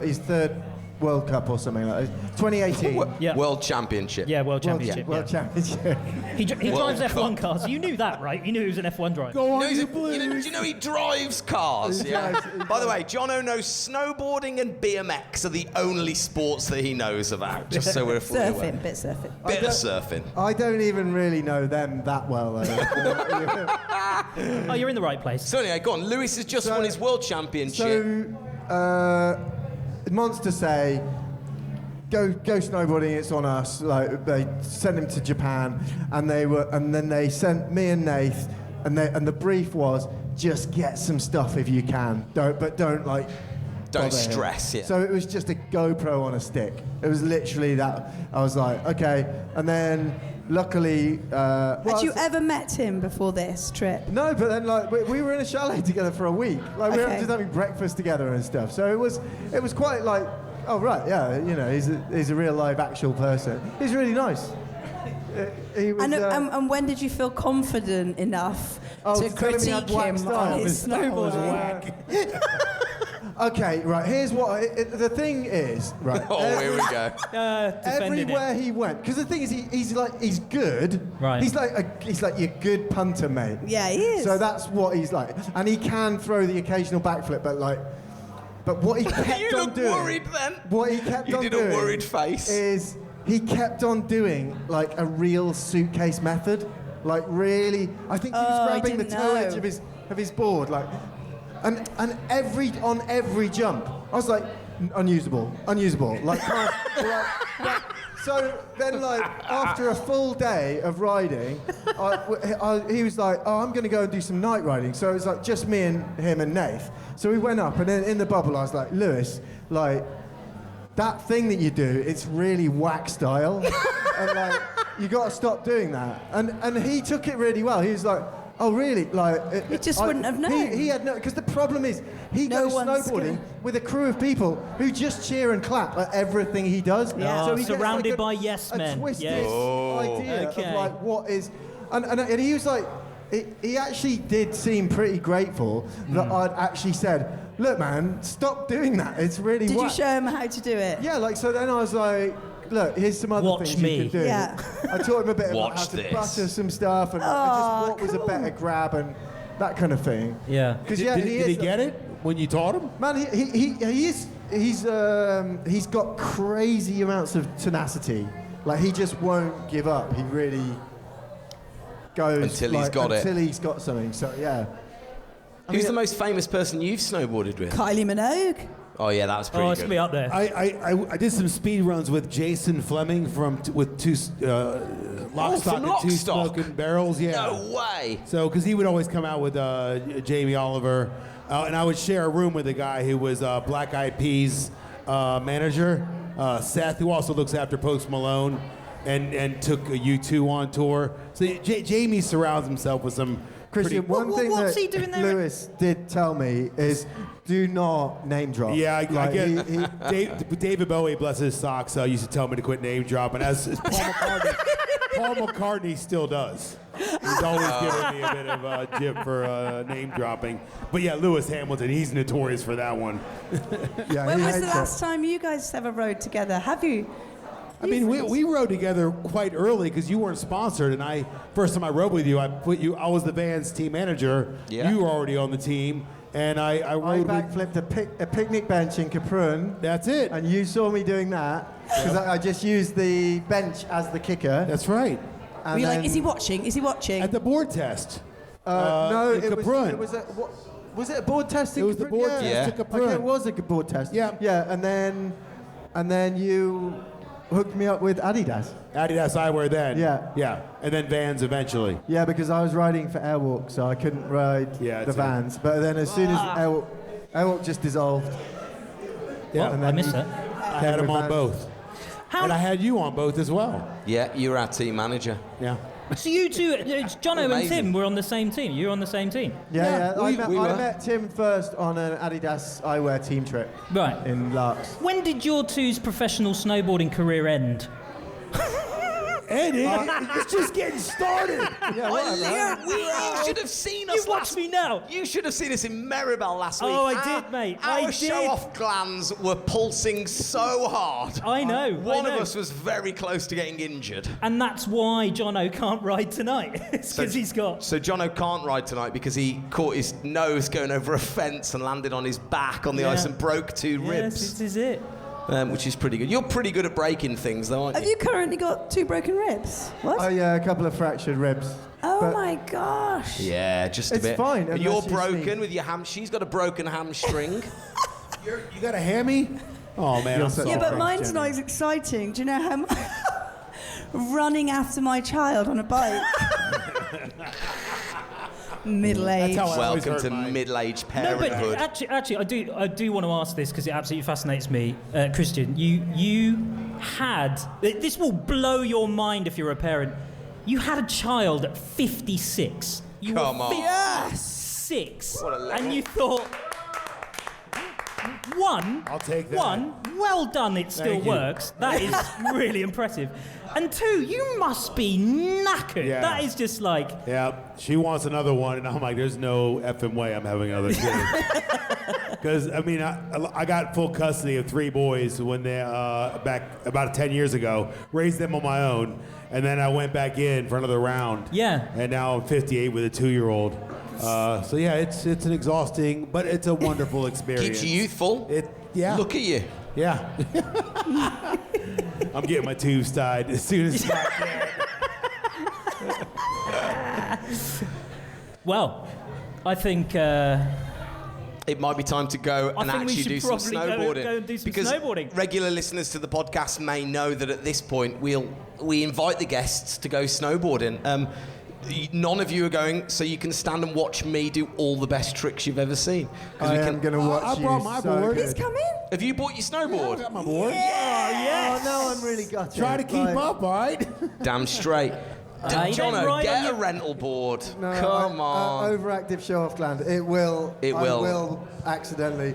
his third World Cup or something like that. 2018. World Championship. Yeah, World Championship. World Championship. He drives F1 cars. You knew that, right? You knew he was an F1 driver. Go on, do you know he drives cars? Yeah. By the way, Jono knows snowboarding and BMX are the only sports that he knows about. Just so we're fully aware. Bit surfing. Bit of surfing. I don't even really know them that well. Oh, you're in the right place. So anyway, go on. Lewis has just won his World Championship. Monster say, go snowboarding, it's on us. Like, they sent him to Japan, and then they sent me and Nath, and the brief was, just get some stuff if you can. Don't stress. Yeah. So it was just a GoPro on a stick. It was literally that. I was like, okay, and then luckily. Had you ever met him before this trip? No, but then we were in a chalet together for a week. Like we were just having breakfast together and stuff. So it was quite like, oh right, yeah, you know, he's a real live actual person. He's really nice. He was, and when did you feel confident enough to critique him on his snowboarding? Okay, right. Here's what the thing is. Right. Oh, here we go. Everywhere he went, because the thing is, he's good. Right. He's like your good punter, mate. Yeah, he is. So that's what he's like, and he can throw the occasional backflip, but what he kept you on look doing. Worried then. What he kept on doing. You did a worried face. Is he kept on doing like a real suitcase method, like really. I think he was grabbing the toe edge of his board, like. And on every jump, I was like, unusable. Like, so then, like, after a full day of riding, he was like, oh, I'm going to go and do some night riding. So it was like just me and him and Nath. So we went up, and then in the bubble, I was like, Lewis, like, that thing that you do, it's really wack style. And, like, you got to stop doing that. And he took it really well. He was like, oh, really? Like, he just wouldn't have known. He had no, because the problem is, he goes snowboarding with a crew of people who just cheer and clap at everything he does. Yeah. So he surrounded gets, by yes men. A twisted idea of like what is, and he was like, he actually did seem pretty grateful that I'd actually said, look, man, stop doing that. It's really. Did you show him how to do it? Yeah, like so. Then I was like, look, here's some other things you can do. Yeah. I taught him a bit about how Watch to this. butter some stuff and just what was a better grab and that kind of thing. Yeah. Because Did he get it when you taught him? Man, he's got crazy amounts of tenacity. Like he just won't give up. He really goes until he's got it. Until he's got something. So yeah. Who's the most famous person you've snowboarded with? Kylie Minogue. Oh yeah, that was pretty it's good. gonna be up there. I did some speed runs with Jason Fleming with two Lock, Stock, and Two Smoking Barrels. Yeah. No way. So, because he would always come out with Jamie Oliver, and I would share a room with a guy who was Black Eyed Peas manager, Seth, who also looks after Post Malone. and took a U2 on tour. So Jamie surrounds himself with some Christian, one thing what's that he doing there? Lewis did tell me is do not name drop. Yeah, I Like, get David Bowie, bless his socks, used to tell me to quit name dropping, as Paul McCartney still does. He's always giving me a bit of a jib for name dropping. But yeah, Lewis Hamilton, he's notorious for that one. Yeah, When he was the hates it. last time you guys ever rode together? Have you? I mean, we rode together quite early because you weren't sponsored, and first time I rode with you, I was the band's team manager. Yeah. You were already on the team, and I rode with. backflipped a picnic bench in Caprun. That's it. And you saw me doing that because I just used the bench as the kicker. That's right. Were you like, is he watching? Is he watching? At the board test. No, in Caprun. it was was it a board test? It was the board test Yeah. at Caprun. Okay, it was a board test. Yeah. Yeah, and then you hooked me up with Adidas. Adidas eyewear then. Yeah. Yeah. And then Vans eventually. Yeah, because I was riding for Airwalk, so I couldn't ride Yeah, the that's it. Vans. But then as soon as Airwalk just dissolved. Yeah. And I then missed you- that. I had them on both. And I had you on both as well. Yeah, you were our team manager. Yeah. So you two, Jono and Amazing. Tim were on the same team. You were on the same team. Yeah, we I were. met Tim first on an Adidas eyewear team trip Right. in Larks. When did your two's professional snowboarding career end? Eddie, it's just getting started. Yeah, whatever. You should have seen us You watch me now. You should have seen us in Maribel last week. Oh, I did, mate. I Our did. show-off glands were pulsing so hard. I know. One of us was very close to getting injured. And that's why Jono can't ride tonight. It's because he's got. So Jono can't ride tonight because he caught his nose going over a fence and landed on his back on the Yeah. ice and broke 2 Yes, ribs, this is it. which is pretty good. You're pretty good at breaking things, though, aren't Have you? you currently got 2 broken ribs? What? Oh yeah, a couple of fractured ribs. Oh But- my gosh. Yeah, just a It's bit. fine, But unless you're you broken sneeze. with your ham. She's got a broken hamstring. You got a hammy? Oh, man, You're I'm such Yeah, sorry. a but mine's Jenny. not as exciting. Do you know how running after my child on a bike? Middle age. how I always Welcome hurt to mine. middle-aged No, but parenthood. actually, I do want to ask this because it absolutely fascinates me, Christian. You had this will blow your mind if you're a parent. You had a child at 56. You Come were on. 56, What a level. and you thought. One, I'll take that. One, well done, it still Thank you. works. That is really impressive. And 2, you must be knackered. Yeah. That is just like, Yeah, she wants another one, and I'm like, there's no effing way I'm having another kid. Because, I mean, I got full custody of 3 boys when they, back about 10 years ago, raised them on my own, and then I went back in for another round. Yeah. And now I'm 58 with a 2-year-old. So, yeah, it's an exhausting, but it's a wonderful experience. Keeps you youthful. Yeah. Look at you. Yeah. I'm getting my tubes tied as soon as I can. well, I think. It might be time to go and think we actually should do some probably snowboarding. go and do some because snowboarding. regular listeners to the podcast may know that at this point we invite the guests to go snowboarding. None of you are going, so you can stand and watch me do all the best tricks you've ever seen. 'Cause I we am going to watch I you brought my so board. good. He's coming. Have you bought your snowboard? I got my board. Oh, no, I'm really gutted. Try to keep Like, up, all right? Damn straight. you don't Jono, ride get on a your- rental board. No, Come on. overactive show-off gland. It will. It I will. will accidentally.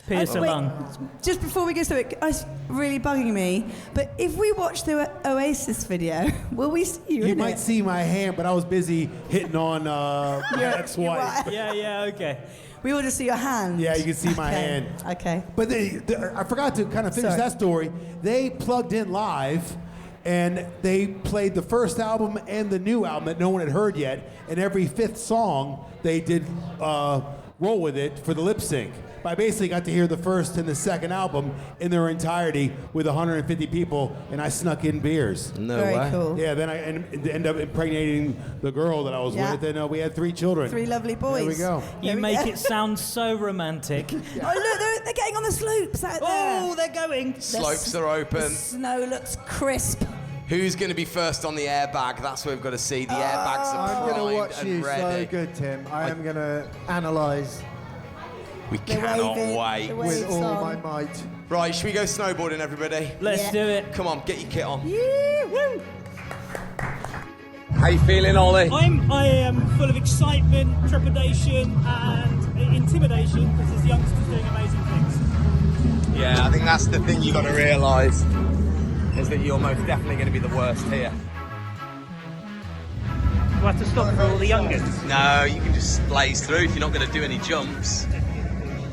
Pierce a Wait, lung. just before we get to it, it's really bugging me. But if we watch the Oasis video, will we see you You in might it? see my hand, but I was busy hitting on my ex-wife. right. Yeah, okay. We will just see your hand. Yeah, you can see my Okay. hand. Okay. But I forgot to kind of finish Sorry. that story. They plugged in live, and they played the first album and the new album that no one had heard yet. And every 5th song, they did roll with it for the lip sync. But I basically got to hear the first and the second album in their entirety with 150 people, and I snuck in beers. No Very way. cool. Yeah, then I ended up impregnating the girl that I was Yeah. with, and we had 3 children. 3 lovely boys. There we go. You make it sound so romantic. Oh, look, they're getting on the slopes out there. Oh, they're going. Slopes are open. The snow looks crisp. Who's going to be first on the airbag? That's what we've got to see. The airbags are I'm going to primed watch and you ready. so good, Tim. I am going to analyse We They're cannot waving, wait. the With waves all on. my might. Right, should we go snowboarding, everybody? Let's do it. Come on, get your kit on. Woo! How you feeling, Ollie? I am full of excitement, trepidation, and intimidation because there's youngsters doing amazing things. Yeah, I think that's the thing you got to realise, is that you're most definitely going to be the worst here. Do I have to stop for all the youngins? No, you can just blaze through if you're not going to do any jumps.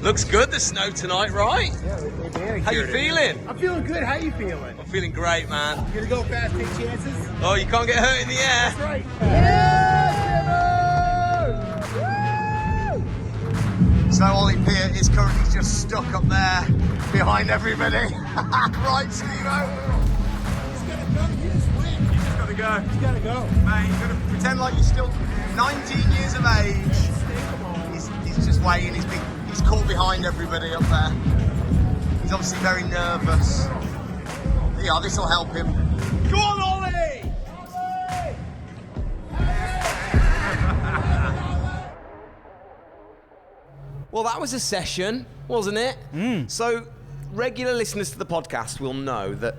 Looks good, the snow tonight, right? Yeah, How you feeling? I'm feeling good. How you feeling? I'm feeling great, man. You gonna go fast, take chances? Oh, you can't get hurt in the air. That's right. So Ollie Peart is currently just stuck up there behind everybody. Right, Steve-O. He's gonna go. You just win. You just gotta go. He's gotta go. Mate, you gotta pretend like you're still 19 years of age. He's just waiting. He's caught behind everybody up there. He's obviously very nervous. Yeah, this will help him. Go on, Ollie! Well, that was a session, wasn't it? So, regular listeners to the podcast will know that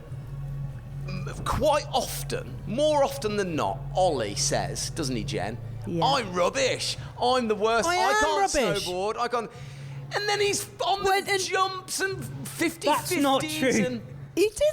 quite often, more often than not, Ollie says, doesn't he, Jen? Yeah. I'm rubbish. I'm the worst. I am can't rubbish. snowboard. I can't. And then he's on the jumps and 50-50s. That's not true. And You did.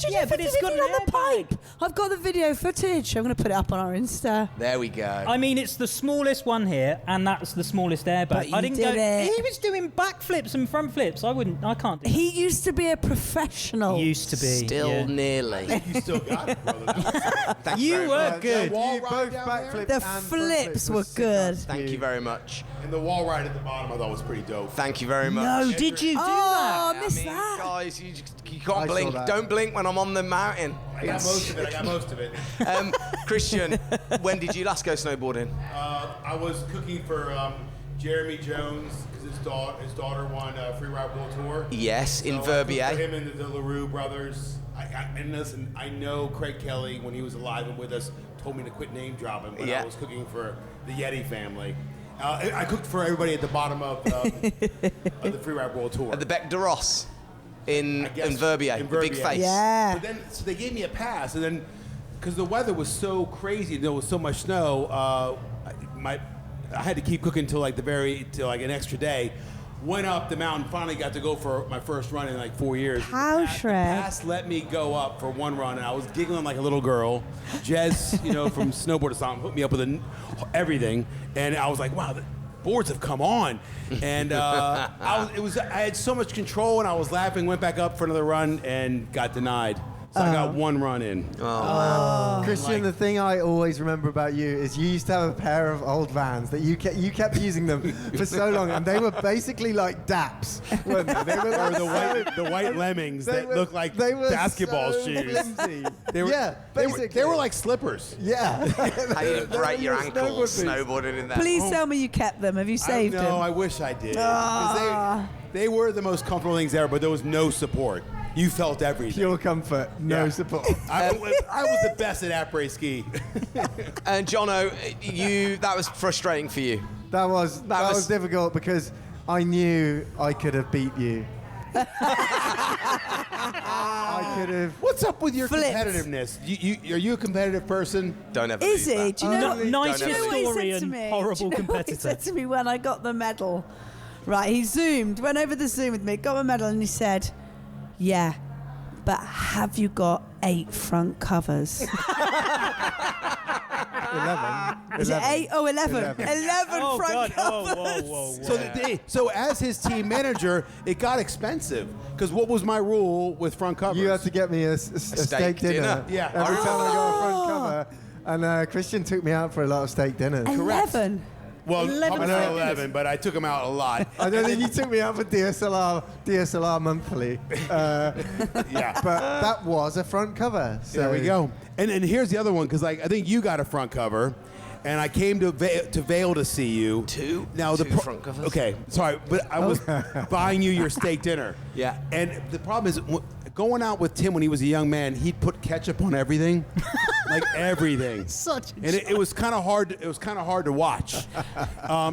Yeah, did but it's got 50-50 an on the airbag. pipe. I've got the video footage. I'm going to put it up on our Insta. there we go. I mean, it's the smallest one here, and that's the smallest airbag. But you I didn't did go. it. He was doing backflips and front flips. I can't do. He used to be a professional. Used to be. Still yeah. nearly. You still got it, brother. Thank You very were much. good. Wall You ride both down backflips there? The and front flips were sick good. on Thank you very much. And the wall ride at the bottom I thought was pretty dope. Thank you very much. No, did you do Oh, that? I missed that. Guys, you I can't saw blink. that. Don't blink when I'm on the mountain. I got most of it. Christian, when did you last go snowboarding? I was cooking for Jeremy Jones because his daughter won Free Ride World Tour. Yes, in So I cooked Verbier. for him and the LaRue brothers. And listen, I know Craig Kelly, when he was alive and with us, told me to quit name dropping when Yeah. I was cooking for the Yeti family. I cooked for everybody at the bottom of the Free Ride World Tour. At the Bec de Ross in Verbier, in the big Verbier. face. Yeah. But then, so they gave me a pass, and then, because the weather was so crazy, and there was so much snow, I had to keep cooking till like an extra day. Went up the mountain, finally got to go for my first run in like 4 years. How, The Shrek? pass let me go up for one run, and I was giggling like a little girl. Jez, from Snowboard Song, put me up with everything, and I was like, wow. Boards have come on, and I had so much control, and I was laughing. Went back up for another run and got denied. So I got one run in. Christian, the thing I always remember about you is you used to have a pair of old Vans that you kept using them for so long, and they were basically like DAPs, weren't they? They were Or like the white lemmings they that were- look like they were basketball so shoes. flimsy. They were, Yeah, they basically. were like slippers. Yeah. How you didn't break your Snowboard ankles boots. snowboarding in there. Please tell me you kept them. Have you saved No, them? I wish I did. 'Cause they were the most comfortable things ever, but there was no support. You felt everything. Pure comfort, no Yeah. support. I was the best at après ski. And Jono, that was frustrating for you. That was difficult because I knew I could have beat you. I could have. What's up with your Flipped. competitiveness? Are you a competitive person? Don't ever Is do he? that. Do you know, Nice do you know what he story said to and me? horrible Do you know what competitor. he said to me when I got the medal? Right, he went over the Zoom with me, got my medal, and he said, "Yeah, but have you got 8 front covers?" 11. Is it 8? Oh, 11. 11 Oh front God! covers. Whoa. So as his team manager, it got expensive. Because what was my rule with front covers? You had to get me a steak dinner. Yeah. Every time I got a front cover. And Christian took me out for a lot of steak dinners. 11. Well, 11 probably not seconds. 11, but I took him out a lot. I don't think you took me out for DSLR monthly. Yeah. But that was a front cover. So There we go. And here's the other one, because I think you got a front cover, and I came to Vail to see you. Two front covers? Okay, sorry, but I was buying you your steak dinner. Yeah. And the problem is, going out with Tim when he was a young man, he'd put ketchup on everything. like everything. And it was kind of hard. It was kind of hard to watch.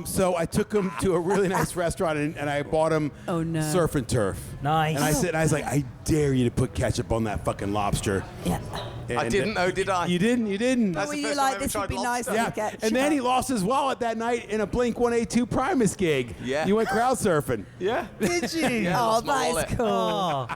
So I took him to a really nice restaurant and I bought him surf and turf. Nice. And I was like, I dare you to put ketchup on that fucking lobster. Yeah. And I didn't know, did I? You didn't. What were you like? This would be nice to get. And then he lost his wallet that night in a Blink 182 Primus gig. Yeah. You went crowd surfing. Yeah. Did you? Yeah, Oh, lost my that is wallet. cool. Oh.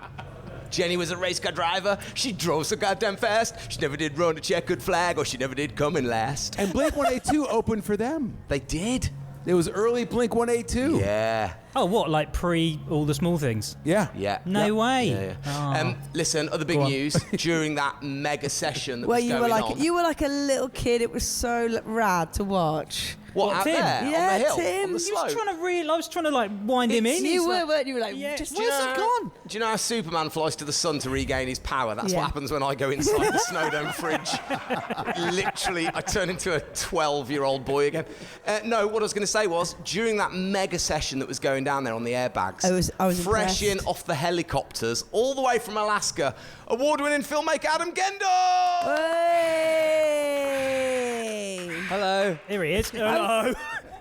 Jenny was a race car driver. She drove so goddamn fast. She never did run a checkered flag, or she never did come in last. And Blink 182 opened for them. They did. It was early Blink 182. Yeah. Oh, what? Like pre all the small things? Yeah. Yeah. No way. Yeah, yeah. Oh. Listen, other big Go on. news during that mega session that Well, was you going were like on. you were like a little kid. It was so rad to watch. What, out Tim? there? Yeah, on the hill? Tim. On the You You was slope? trying to I was trying to like wind him in. You He's were, like, weren't you? Were like, Yeah. just Where's where's he it gone? Do you know how Superman flies to the sun to regain his power? That's Yeah. what happens when I go inside the Snowdome fridge. Literally, I turn into a 12-year-old boy again. No, what I was going to say was, during that mega session that was going down there on the airbags, I was fresh impressed. in off the helicopters, all the way from Alaska, award-winning filmmaker Adam Gendel! Hey! Hello. Here he is. Hello.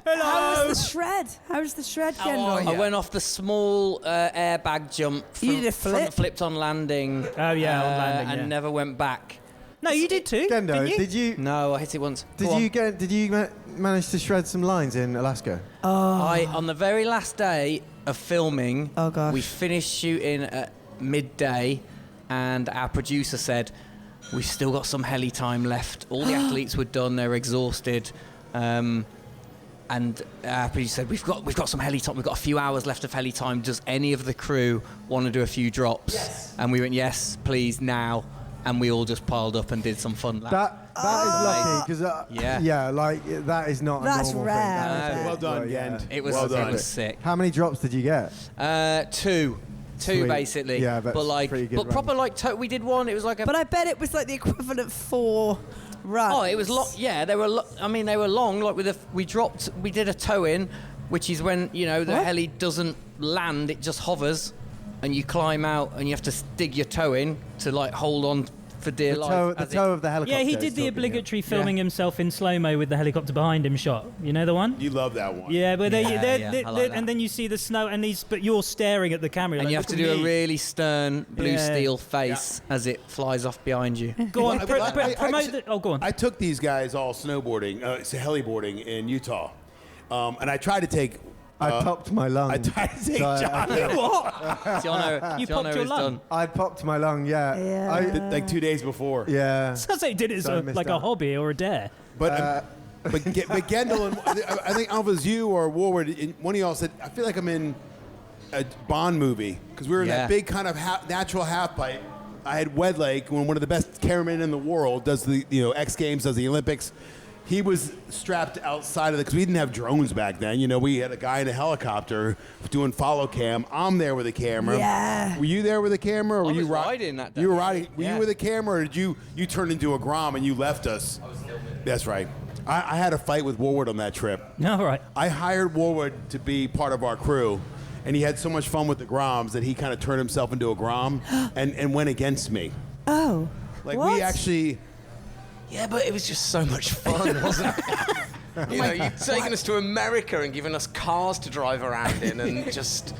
Hello. How was the shred? How was the shred, Kendall? I went off the small airbag jump. You did a flip? Front flipped on landing. Oh, yeah, on landing, and yeah. never went back. No, you did too. Gendo, didn't you? did you No, I hit it once. Go on. did you manage to shred some lines in Alaska? On the very last day of filming, Oh, gosh. we finished shooting at midday, and our producer said, "We've still got some heli time left. All the athletes were done; they're exhausted." And our producer said, "We've got some heli time. We've got a few hours left of heli time. Does any of the crew want to do a few drops?" Yes. And we went, "Yes, please, now." And we all just piled up and did some fun laps. That is lucky because Yeah. like that is not That's a normal rare. thing. That is Well big. done, Like, yeah. Gent. It was, Well it done. was sick. How many drops did you get? Two Sweet. basically. Yeah, that's like, pretty good but proper run. like we did one. It was like a. But I bet it was like the equivalent 4 runs. Oh, it was long. Yeah, they were. I mean, they were long. Like we did a toe in, which is when the What? heli doesn't land; it just hovers, and you climb out, and you have to dig your toe in to like hold on for dear life. The toe of the helicopter. Yeah, he is did the talking, obligatory filming himself in slow-mo with the helicopter behind him shot. You know the one? You love that one. Yeah, but I like that. and then you see the snow, but you're staring at the camera. And like, you have "Look to at do me." a really stern blue Yeah. steel face as it flies off behind you. Go on, I- promote the. Oh, go on. I took these guys all snowboarding, heliboarding in Utah, and I tried to take. I popped my lung. I tried to take So I- John What? Jono, You popped Jono your is lung? done. I popped my lung. Yeah. Yeah. like 2 days before. Yeah. Sounds like he did it as So I missed like a out. hobby or a dare. But Gendel and I think I don't know if it was you or Warwood. One of y'all said, "I feel like I'm in a Bond movie," because we were in Yeah. that big kind of natural half pipe. I had Wedlake, one of the best cameramen in the world, does the X Games, does the Olympics. He was strapped outside of because we didn't have drones back then. We had a guy in a helicopter doing follow cam. I'm there with a camera. Yeah. Were you there with a camera, or were I you was riding that day. You were riding. Were Yeah. you with a camera, or did you turned into a Grom and you left us? I was still with. That's right. I had a fight with Warwood on that trip. All right. I hired Warwood to be part of our crew, and he had so much fun with the Groms that he kind of turned himself into a Grom and went against me. Oh. Like what? we actually. Yeah, but it was just so much fun, wasn't it? You'd taken us to America and given us cars to drive around in, and just,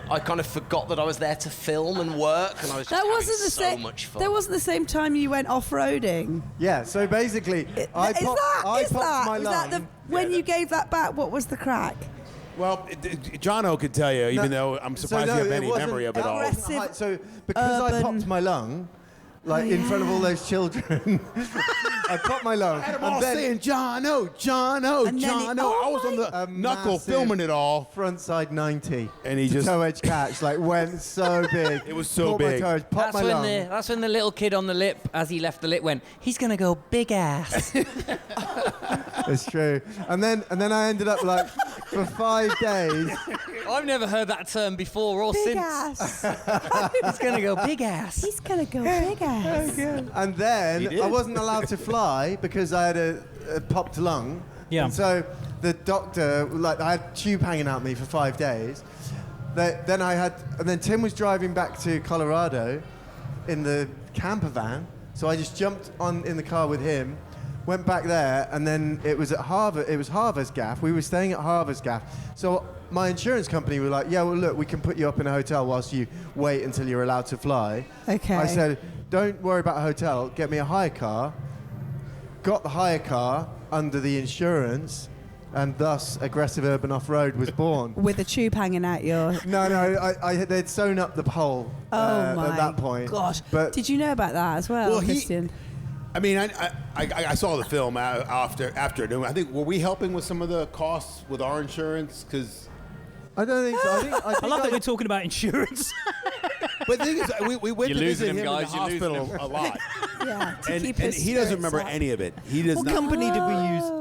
I kind of forgot that I was there to film and work, and I was just That wasn't having the so same. much fun. That wasn't the same time you went off-roading. Yeah. So basically, I Is popped my is lung. that when you gave that back? What was the crack? Well, Jono could tell you, even though I'm surprised you have any memory of it all. Aggressive, So because I urban- popped my lung, like in front of all those children, I popped my lung, Had them all and then saying Jono. And then he- I was on a the knuckle massive filming it all. frontside 90, And he to just- toe edge catch, like went so big. It was so Caught my big. toe edge, popped That's my when lung. that's when the little kid on the lip, as he left the lip, went, "He's gonna go big ass." It's true. And then I ended up like for 5 days. I've never heard that term before or Big since. ass. He's gonna go big ass. He's gonna go big ass. And then I wasn't allowed to fly because I had a popped lung. Yeah. And so the doctor, like, I had tube hanging out me for 5 days. And then Tim was driving back to Colorado in the camper van, So I just jumped on in the car with him, went back there, and then it was at Harvard. It was Harvard's gaff. We were staying at Harvard's gaff. So my insurance company were like, yeah, well, look, we can put you up in a hotel whilst you wait until you're allowed to fly. Okay. I said, don't worry about a hotel. Get me a hire car. Got the hire car under the insurance, and thus Aggressive Urban Off-Road was born. With a tube hanging out your... No, they'd sewn up the pole Oh my at that point. gosh. But Did you know about that as well, Christian? I mean, I saw the film after. I think, were we helping with some of the costs with our insurance? Because I don't think so. I love that we're talking about insurance. But the thing is, we went You're to losing visit him, him guys. in You're the losing hospital a lot. Yeah, to And keep his he doesn't spirits remember up. any of it. He does What not. company did we use?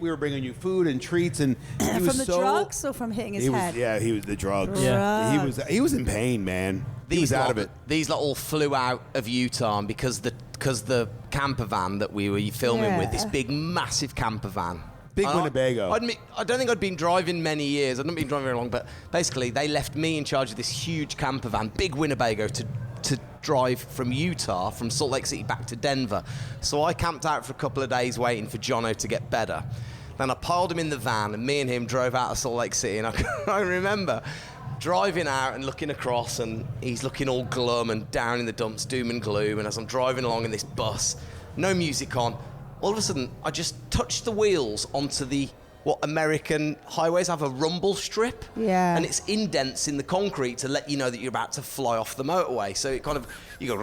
We were bringing you food and treats, and he From was the so, drugs or from hitting his head? he was the drugs. Yeah. He was in pain, man. He was out of it. These lot all flew out of Utah because the camper van that we were filming with, this big, massive camper van. Big Winnebago. I don't think I'd been driving many years. I'd not been driving very long, but basically they left me in charge of this huge camper van, big Winnebago, to drive from Utah, from Salt Lake City back to Denver. So I camped out for a couple of days waiting for Jono to get better. Then I piled him in the van, and me and him drove out of Salt Lake City. And I remember driving out and looking across, and he's looking all glum and down in the dumps, doom and gloom. And as I'm driving along in this bus, no music on, all of a sudden I just touched the wheels onto what American highways have, a rumble strip. Yeah. And it's indents in the concrete to let you know that you're about to fly off the motorway. So it kind of, you go,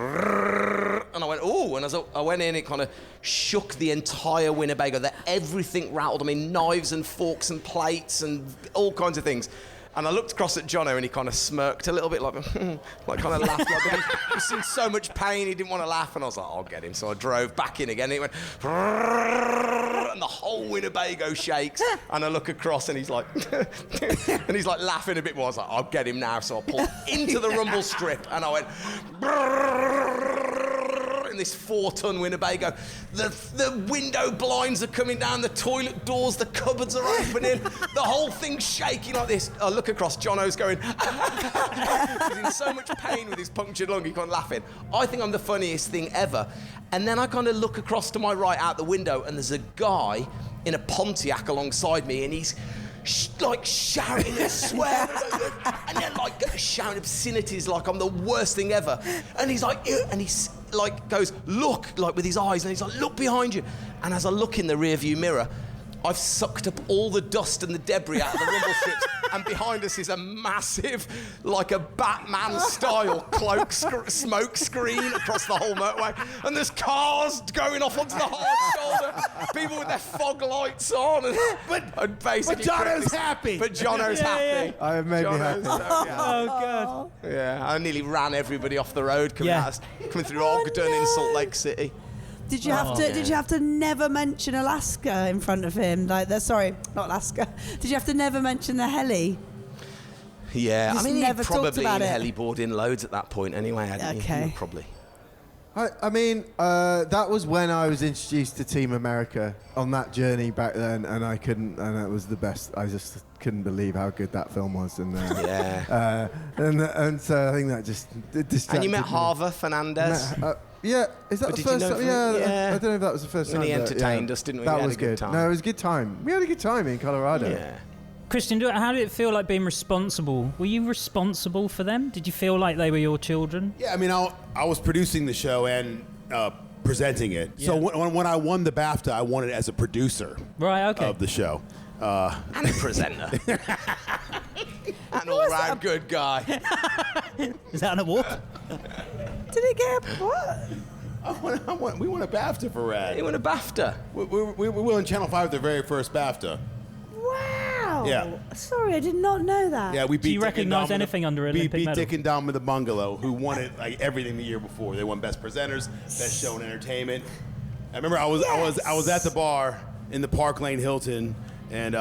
and I went, ooh, and as I went in, it kind of shook the entire Winnebago, that everything rattled. I mean, knives and forks and plates and all kinds of things. And I looked across at Jono, and he kind of smirked a little bit, like kind of laughed. Like, he was in so much pain, he didn't want to laugh. And I was like, I'll get him. So I drove back in again, and it went, and the whole Winnebago shakes. And I look across, and he's like, and he's like laughing a bit more. I was like, I'll get him now. So I pulled into the rumble strip, and I went, in this 4-ton Winnebago. The window blinds are coming down, the toilet doors, the cupboards are opening, the whole thing's shaking like this. I look across, Jono's going, he's in so much pain with his punctured lung, he can't laughing. I think I'm the funniest thing ever. And then I kind of look across to my right out the window, and there's a guy in a Pontiac alongside me, and he's like shouting and swearing, and then like shouting obscenities like I'm the worst thing ever. And he's like, and he's like goes, look, like with his eyes, and he's like, look behind you. And as I look in the rear view mirror, I've sucked up all the dust and the debris out of the rumble strips, and behind us is a massive, like a Batman-style cloak smoke screen across the whole motorway, and there's cars going off onto the hard shoulder, people with their fog lights on, and basically... But Jono's happy! But Jono's happy. I made me happy. Oh, God. Yeah, I nearly ran everybody off the road coming through Ogden in Salt Lake City. Did you have to? Did you have to never mention Alaska in front of him? Sorry, not Alaska. Did you have to never mention the heli? Yeah, I mean, he never talked probably about it. heliboarding loads at that point anyway. Okay. Probably. I mean, that was when I was introduced to Team America on that journey back then, and I couldn't, and it was the best. I just couldn't believe how good that film was, and and so I think that just distracted And you met me. Harvey Fernandez. Yeah, is that But the did you first know time? from- Yeah, yeah. I don't know if that was the first When time. he but, entertained us, didn't we? That We had was a good good. time. No, it was a good time. We had a good time in Colorado. Yeah. Christian, how did it feel like being responsible? Were you responsible for them? Did you feel like they were your children? Yeah, I mean, I was producing the show and presenting it. So Yeah. when I won the BAFTA, I won it as a producer Right, okay. of the show. And a presenter. An all-round good guy. Is that an award? Did he get what? We won a BAFTA for Rad. He won a BAFTA. We were on Channel 5 the very first BAFTA. Wow. Yeah. Sorry, I did not know that. Yeah, we beat. Do you Dick and recognise Dom in the- anything under We Olympic beat medal? Dick and Dom in the Bungalow, who won it like everything the year before. They won Best Presenters, Best Show and Entertainment. I remember I was at the bar in the Park Lane Hilton, and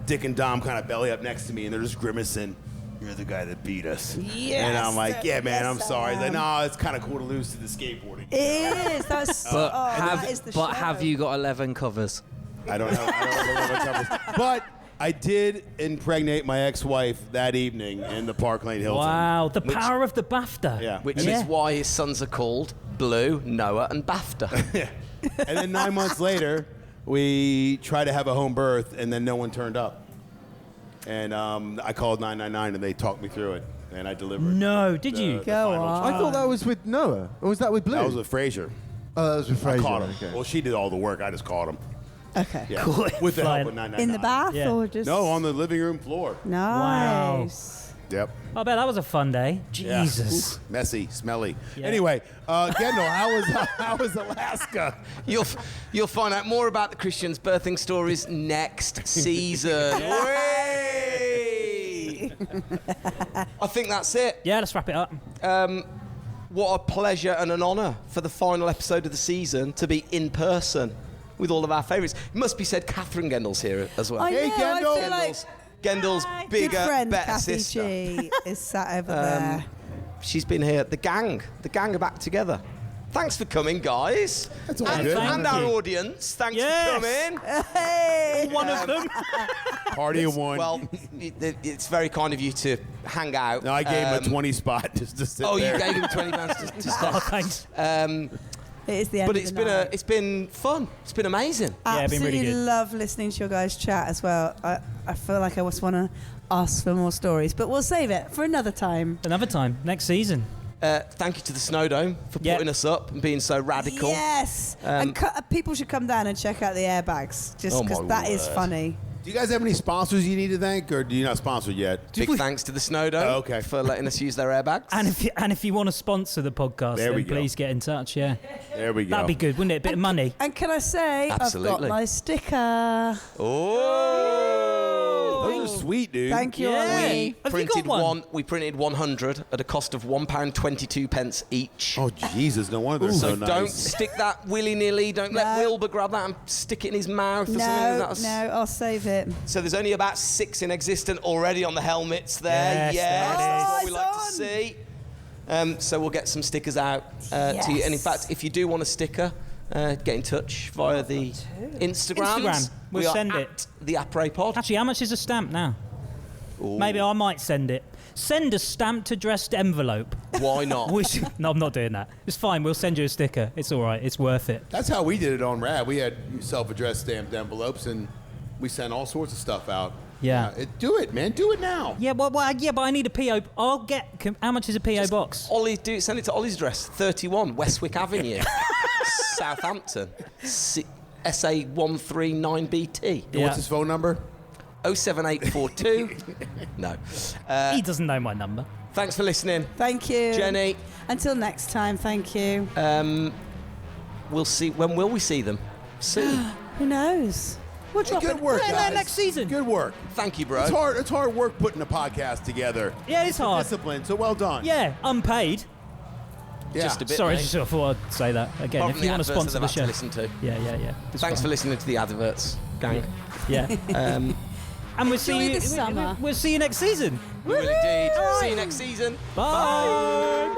Dick and Dom kind of belly up next to me, and they're just grimacing. You're the guy that beat us. Yes, And I'm like, yeah, man, I'm yes, sorry. He's like, I am. no, it's kind of cool to lose to the skateboarding. It is. That's. But that is the show. have you got 11 covers? I don't know. I don't know what covers. But I did impregnate my ex-wife that evening in the Park Lane Hilton. Wow, the power of the BAFTA. Yeah. Which Yeah. is why his sons are called Blue, Noah, and BAFTA. And then 9 months later, we tried to have a home birth, and then no one turned up. And I called 999, and they talked me through it, and I delivered. No, did you? the Go final on. child. I thought that was with Noah, or was that with Blue? That was with Fraser. Oh, that was with I Fraser. caught him. Okay. Well, she did all the work. I just caught him. Okay. Yeah. Cool. With the Fine. help of 999. In the bath Yeah. or just? No, on the living room floor. Nice. Yep. I bet that was a fun day. Yeah. Jesus. Oof, messy, smelly. Yeah. Anyway, Kendall, how was Alaska? You'll find out more about the Christians' birthing stories next season. Whey! I think that's it. Yeah, let's wrap it up. What a pleasure and an honour for the final episode of the season to be in person with all of our favourites. It must be said, Catherine Gendall's here as well. I Hey, know. Kendall. I feel like Gendall's bigger, good friend better Kathy sister. G is sat over there. She's been here. The gang are back together. Thanks for coming, guys. That's all and, good. and Thank our you. audience, thanks Yes. for coming. Hey. One of them. Party of one. Well, it's very kind of you to hang out. no, I gave him a 20 spot just to sit Oh, there. you gave him 20 pounds to Oh, start. thanks. It is the end But of it's the been night. it's been fun. It's been amazing. Yeah, it's been Absolutely really good. love listening to your guys chat as well. I feel like I just want to ask for more stories, but we'll save it for another time. Another time, next season. Thank you to the Snowdome for Yep. putting us up and being so radical. Yes, and people should come down and check out the airbags, just Oh because my that is word. funny. Do you guys have any sponsors you need to thank, or do you not sponsor yet? Big thanks to the Snowdome Oh, okay. for letting us use their airbags. And if you want to sponsor the podcast, There we then go. please get in touch. Yeah, There we go. that'd be good, wouldn't it? A bit of money. And can I say, I've Absolutely. got my sticker. Oh! Those are sweet, dude. Thank you, Yeah. Ollie. Have you Printed got one? We printed 100 at a cost of £1.22 each. Oh, Jesus, no wonder they're So so nice. don't stick that willy-nilly. Don't let No. Wilbur grab that and stick it in his mouth or something. No, That's- no, I'll save it. So there's only about 6 in existence already on the helmets there. Yes, Yes, there that's is. what we like Oh, to it's see. So we'll get some stickers out to you. And in fact, if you do want a sticker, get in touch via the Instagrams. Instagram. We'll We are send at it. The Après Pod. Actually, how much is a stamp now? Maybe I might send it. Send a stamped addressed envelope. Why not? No, I'm not doing that. It's fine. We'll send you a sticker. It's all right. It's worth it. That's how we did it on Rad. We had self-addressed stamped envelopes, and we sent all sorts of stuff out. Yeah. Do it, man. Do it now. Yeah, but I need a PO. I'll get. How much is a PO box? Ollie, send it to Ollie's address, 31 Westwick Avenue, Southampton, SA139BT. And What's his phone number? 07842. No. He doesn't know my number. Thanks for listening, Thank you. Jenny. Until next time, thank you. We'll see. When will we see them? Soon. Who knows? We'll Hey, drop good it. work, Put it in there guys. next season. Good work. Thank you, bro. It's hard work putting a podcast together. Yeah, it's hard. Discipline, so well done. Yeah, unpaid. Yeah. Just a bit. Sorry, mate. just I thought I'd say that again. Apart If from you the want to adverts sponsor that the they've show. had to listen to. Yeah. It's Thanks for fine. listening to the adverts, gang. Yeah. And we'll see Enjoy you. the summer. We'll see you next season. We will indeed. See you next season. Bye.